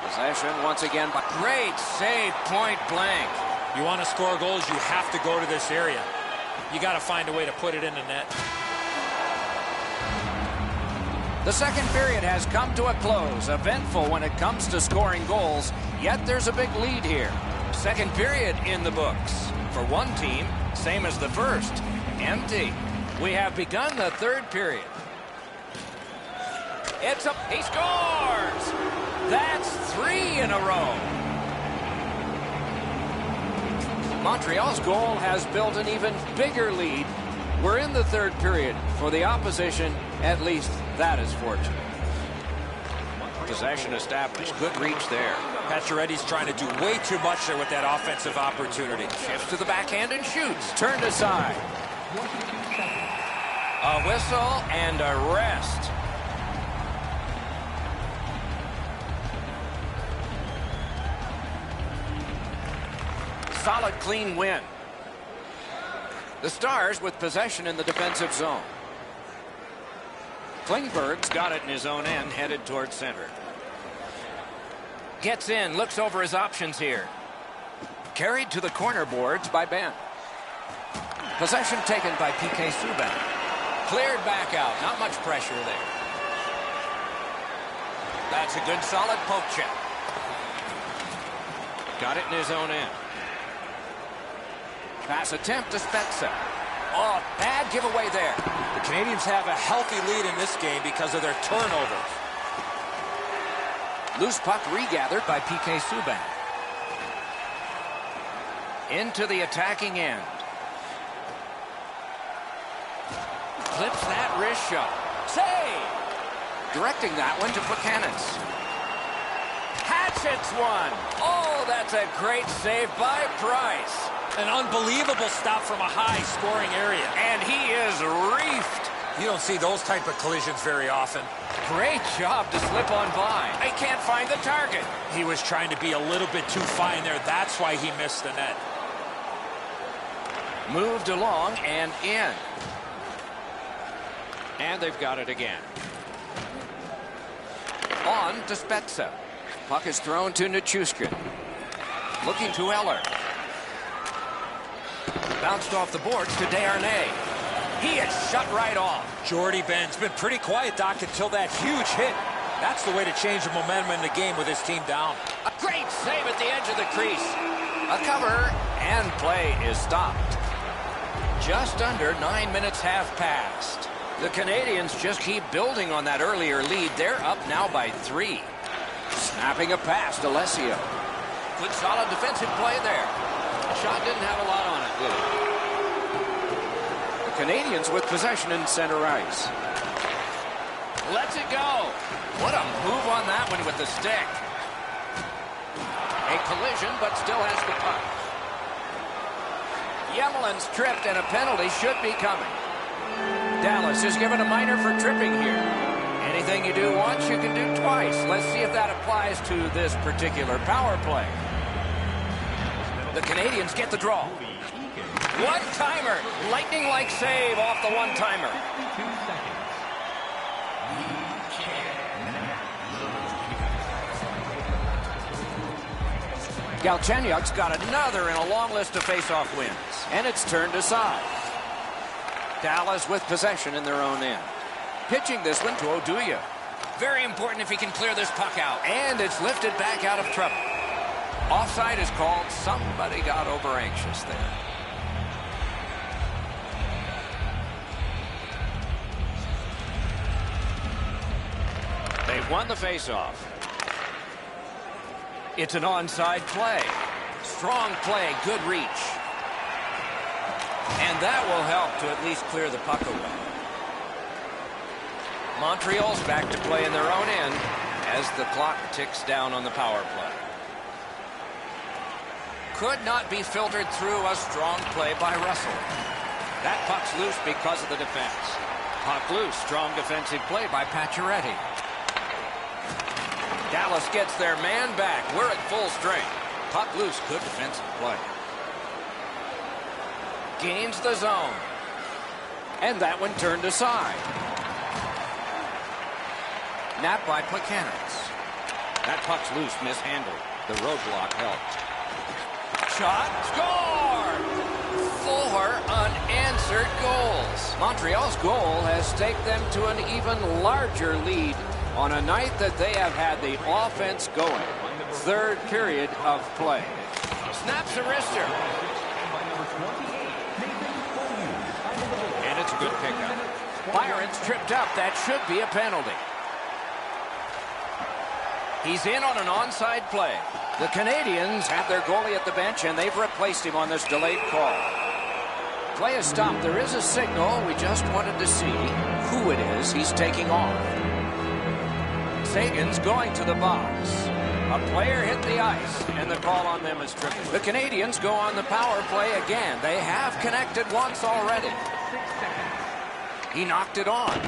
Possession once again. Great save, point blank. You want to score goals, you have to go to this area. You got to find a way to put it in the net. The second period has come to a close. Eventful when it comes to scoring goals, yet there's a big lead here. Second period in the books. For one team, same as the first, empty. We have begun the third period. He scores! That's 3 in a row. Montreal's goal has built an even bigger lead. We're in the third period. For the opposition, at least that is fortunate. Possession established. Good reach there. Pacioretty's trying to do way too much there with that offensive opportunity. Shifts to the backhand and shoots. Turned aside. A whistle and a rest. Solid, clean win. The Stars with possession in the defensive zone. Klingberg's got it in his own end, headed towards center. Gets in, looks over his options here. Carried to the corner boards by Ben. Possession taken by PK Subban. Cleared back out. Not much pressure there. That's a good solid poke check. Got it in his own end. Pass attempt to Spezza. Oh, bad giveaway there. The Canadians have a healthy lead in this game because of their turnovers. Loose puck regathered by PK Subban. Into the attacking end. Clips that wrist shot. Save! Directing that one to Buchanan's. Hatchets one. Oh, that's a great save by Price. An unbelievable stop from a high-scoring area. And he is reefed. You don't see those type of collisions very often. Great job to slip on by. I can't find the target. He was trying to be a little bit too fine there. That's why he missed the net. Moved along and in. And they've got it again. On to Spezza. Puck is thrown to Nichushkin. Looking to Eller. Bounced off the boards to Desharnais. He is shut right off. Jordy Ben's been pretty quiet, Doc, until that huge hit. That's the way to change the momentum in the game with his team down. A great save at the edge of the crease. A cover, and play is stopped. Just under 9 minutes have passed. The Canadians just keep building on that earlier lead. They're up now by 3. Snapping a pass to Alessio. Good solid defensive play there. The shot didn't have a lot on it, did it? The Canadians with possession in center ice. Lets it go. What a move on that one with the stick. A collision, but still has the puck. Yemelin's tripped, and a penalty should be coming. Dallas is given a minor for tripping here. Anything you do once, you can do twice. Let's see if that applies to this particular power play. The Canadians get the draw. One-timer. Lightning-like save off the one-timer. Galchenyuk's got another in a long list of face-off wins. And it's turned aside. Dallas with possession in their own end. Pitching this one to Oduya. Very important if he can clear this puck out. And it's lifted back out of trouble. Offside is called. Somebody got over anxious there. They've won the face-off. It's an onside play. Strong play, good reach. And that will help to at least clear the puck away. Montreal's back to play in their own end as the clock ticks down on the power play. Could not be filtered through a strong play by Russell. That puck's loose because of the defense. Puck loose, strong defensive play by Pacioretty. Dallas gets their man back. We're at full strength. Puck loose, good defensive play. Gains the zone. And that one turned aside. Napped by Buchanan's. That puck's loose, mishandled. The roadblock helped. Shot, score! 4 unanswered goals. Montreal's goal has taken them to an even larger lead on a night that they have had the offense going. Third period of play. Snaps a wrister. And it's a good pickup. Byron's tripped up. That should be a penalty. He's in on an onside play. The Canadians have their goalie at the bench, and they've replaced him on this delayed call. Play is stopped. There is a signal. We just wanted to see who it is he's taking off. Sagan's going to the box. A player hit the ice, and the call on them is tripping. The Canadians go on the power play again. They have connected once already. He knocked it on.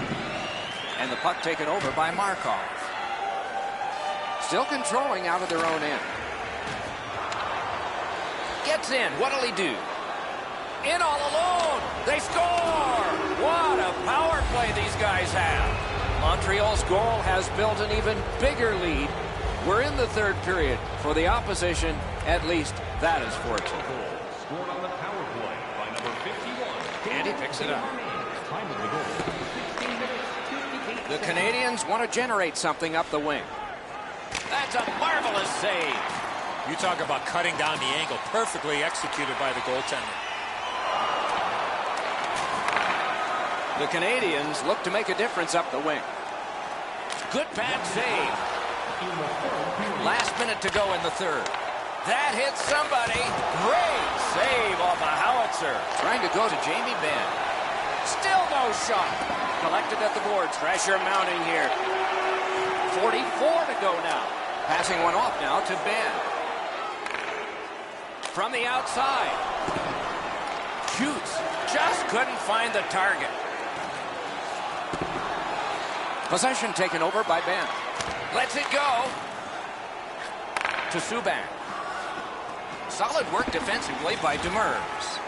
And the puck taken over by Markov. Still controlling out of their own end. Gets in. What'll he do? In all alone. They score! What a power play these guys have. Montreal's goal has built an even bigger lead. We're in the third period. For the opposition, at least that is fortunate. Scored on the power play by number 51. And he picks it up. Time of the goal, 16 minutes, 58 The seconds. Canadians want to generate something up the wing. That's a marvelous save. You talk about cutting down the angle. Perfectly executed by the goaltender. The Canadians look to make a difference up the wing. Good pad save. Last minute to go in the third. That hits somebody. Great save off a howitzer. Trying to go to Jamie Benn. Still no shot. Collected at the boards. Pressure mounting here. 44 to go now. Passing one off now to Ben. From the outside. Shoots. Just couldn't find the target. Possession taken over by Ben. Lets it go to Subban. Solid work defensively by Demers.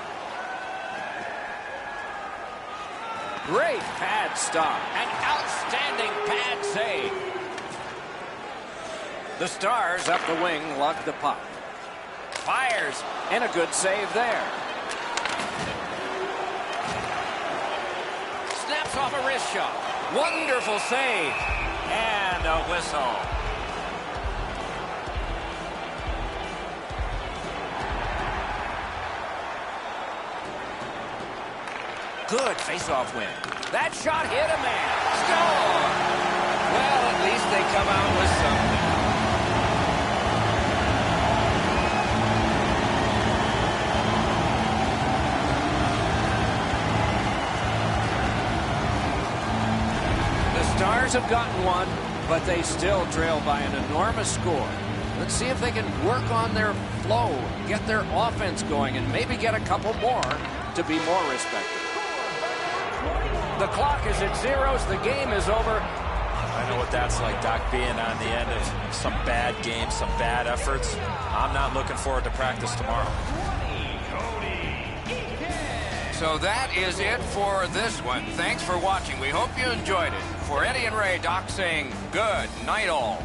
Great pad stop. An outstanding pad save. The Stars up the wing lug the puck. Fires, and a good save there. Snaps off a wrist shot. Wonderful save. And a whistle. Good face-off win. That shot hit a man. Score! Well, at least they come out with something. The Stars have gotten one, but they still trail by an enormous score. Let's see if they can work on their flow, get their offense going, and maybe get a couple more to be more respected. The clock is at zeros. The game is over. I know what that's like, Doc, being on the end of some bad games, some bad efforts. I'm not looking forward to practice tomorrow. So that is it for this one. Thanks for watching. We hope you enjoyed it. For Eddie and Ray, Doc saying good night all.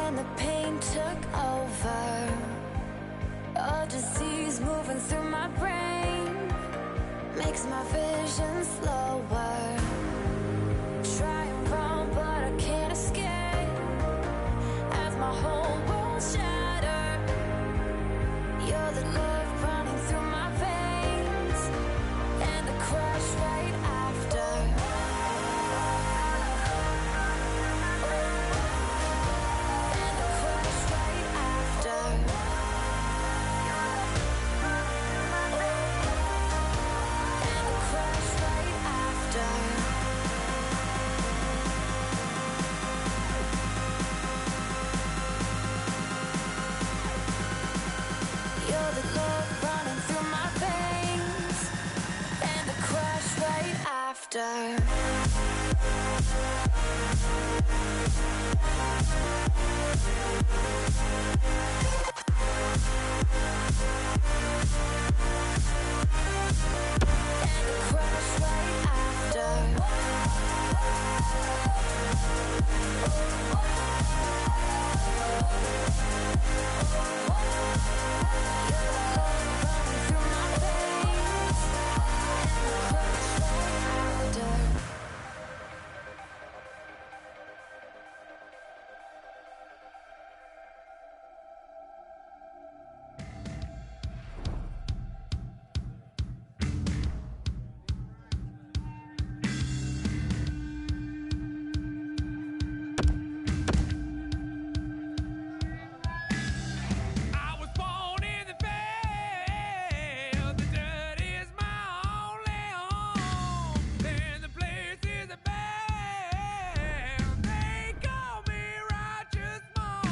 when the pain took over. A disease moving through my brain makes my vision slower. Try and run, but I can't escape as my whole world shattered. You're the love running through my veins and the crash right after. And the crash right after. And the crash right after. You're the love running through my veins and the crash right after. And the crash right after. I was born in the field. The dirt is my only home. And the place is a band. They call me Righteous Mom.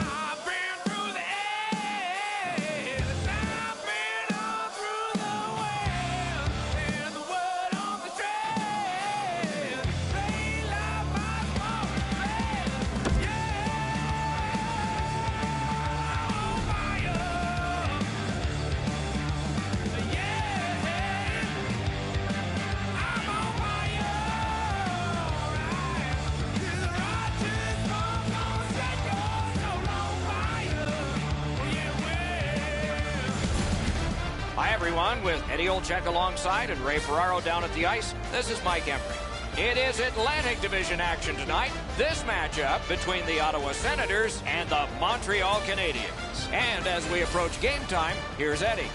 I've been through the air, I've been all through the well, and the word on the trail, they like my small bed. Yeah, on fire. Yeah, I'm on fire. This righteous song gonna set your soul on fire. Yeah, Hi, everyone, with Eddie Olczyk alongside and Ray Ferraro down at the ice. This is Mike Embry. It is Atlantic Division action tonight. This matchup between the Ottawa Senators and the Montreal Canadiens. And as we approach game time, here's Eddie.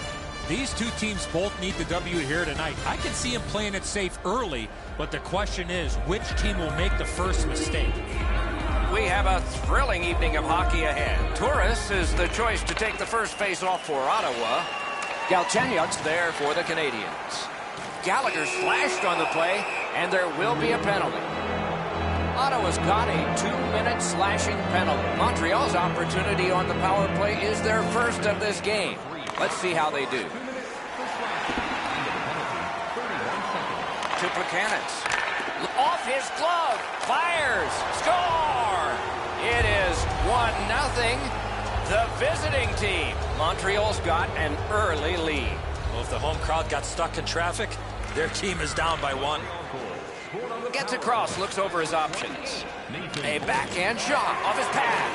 These two teams both need the W here tonight. I can see them playing it safe early, but the question is, which team will make the first mistake? We have a thrilling evening of hockey ahead. Turris is the choice to take the first face-off for Ottawa. Galchenyuk's there for the Canadiens. Gallagher's flashed on the play, and there will be a penalty. Ottawa's got a 2-minute slashing penalty. Montreal's opportunity on the power play is their first of this game. Let's see how they do. To Buchanan's. Off his glove. Fires. Score! It is 1-0. The visiting team. Montreal's got an early lead. Well, if the home crowd got stuck in traffic, their team is down by 1. Gets across, looks over his options. A backhand shot off his pad.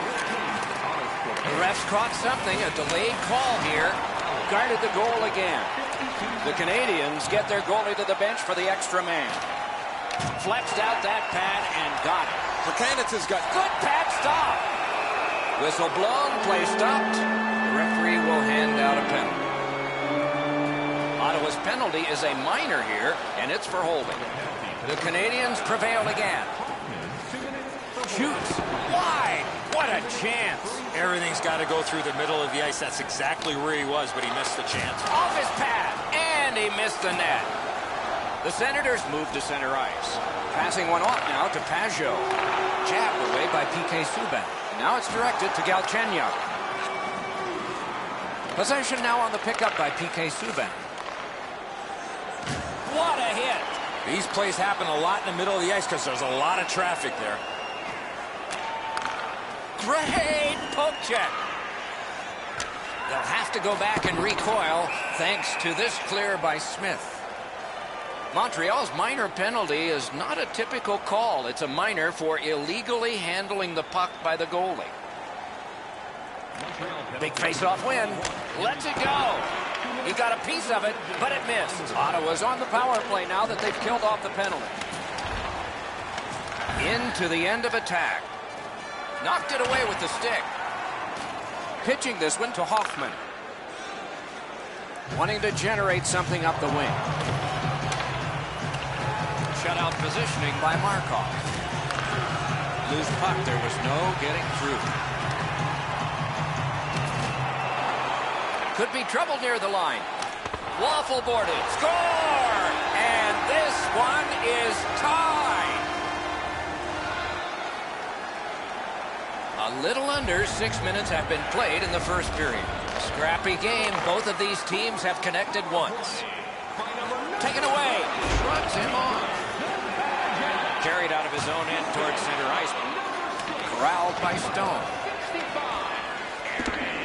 The refs caught something, a delayed call here. Guarded the goal again. The Canadiens get their goalie to the bench for the extra man. Flexed out that pad and got it. Buchanan's has got Good pad stop. Whistle blown, play stopped. The referee will hand out a penalty. Ottawa's penalty is a minor here, and it's for holding. The Canadiens prevail again. Shoots. Wide. What a chance. Everything's got to go through the middle of the ice. That's exactly where he was, but he missed the chance. Off his pad, and he missed the net. The Senators move to center ice. Passing one off now to Pajot. Jabbed away by P.K. Subban. Now it's directed to Galchenyuk. Possession now on the pickup by P.K. Subban. What a hit. These plays happen a lot in the middle of the ice because there's a lot of traffic there. Great poke check. They'll have to go back and recoil thanks to this clear by Smith. Montreal's minor penalty is not a typical call. It's a minor for illegally handling the puck by the goalie. Big face-off win. Lets it go. He got a piece of it, but it missed. Ottawa's on the power play now that they've killed off the penalty. Into the end of attack. Knocked it away with the stick. Pitching this one to Hoffman. Wanting to generate something up the wing. Shutout positioning by Markov. Loose puck. There was no getting through. Could be trouble near the line. Waffle boarded. Score! And this one is tied. A little under 6 minutes have been played in the first period. Scrappy game. Both of these teams have connected once. Taken away. Shrugs him off. Carried out of his own end towards center ice. Corralled by Stone.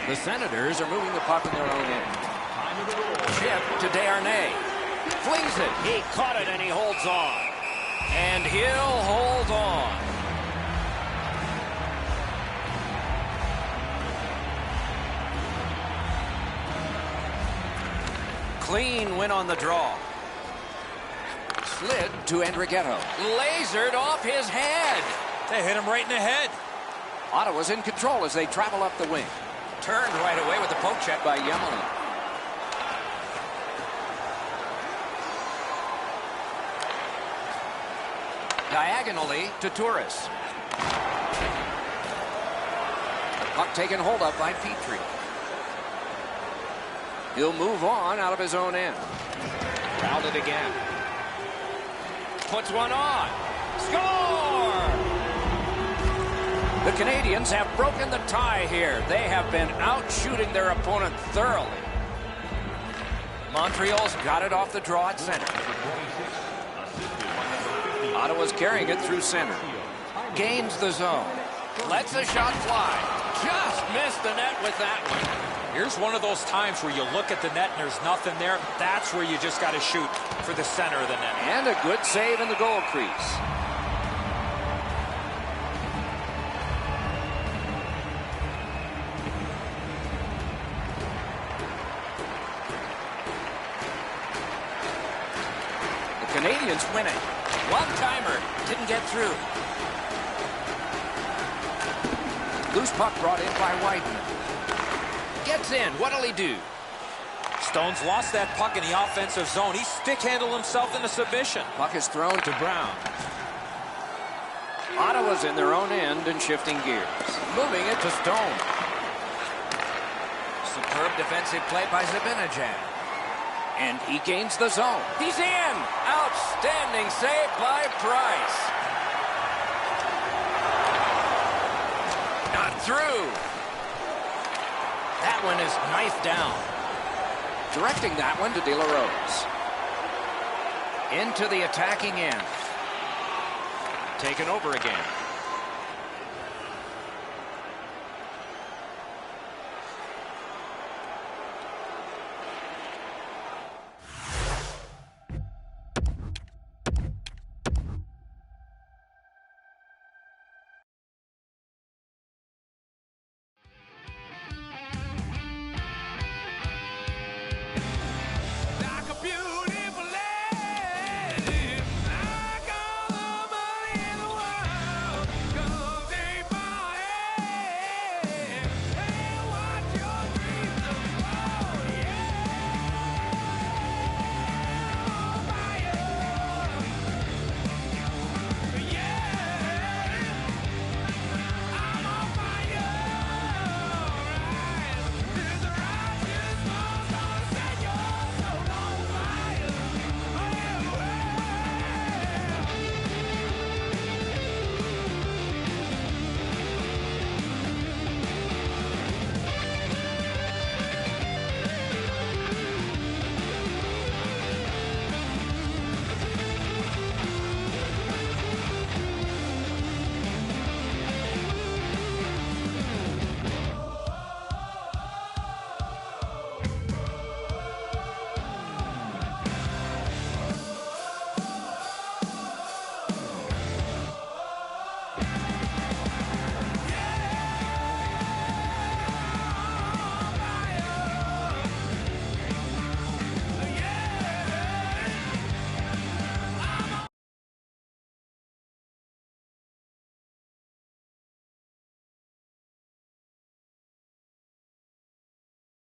The Senators are moving the puck in their own end. Chip to Desharnais. Flings it. He caught it and he holds on. And he'll hold on. Clean win on the draw. Slid to Andrighetto. Lasered off his head. They hit him right in the head. Ottawa's in control as they travel up the wing. Turned right away with the poke check by Yemelin. Diagonally to Turris. Puck taken hold of by Petrie. He'll move on out of his own end. Routed again. Puts one on. Score! The Canadians have broken the tie here. They have been out shooting their opponent thoroughly. Montreal's got it off the draw at center. Ottawa's carrying it through center. Gains the zone. Lets a shot fly. Just missed the net with that one. Here's one of those times where you look at the net and there's nothing there. That's where you just got to shoot for the center of the net. And a good save in the goal crease. The Canadians win it. One-timer. Didn't get through. Loose puck brought in by Wideman. Gets in. What'll he do? Stone's lost that puck in the offensive zone. He stick-handled himself into submission. Puck is thrown to Brown. Ottawa's in their own end and shifting gears. Moving it to Stone. Superb defensive play by Zibanejad. And he gains the zone. He's in. Outstanding save by Price. Not through. That one is knifed down. Directing that one to De La Rose. Into the attacking end. Taken over again.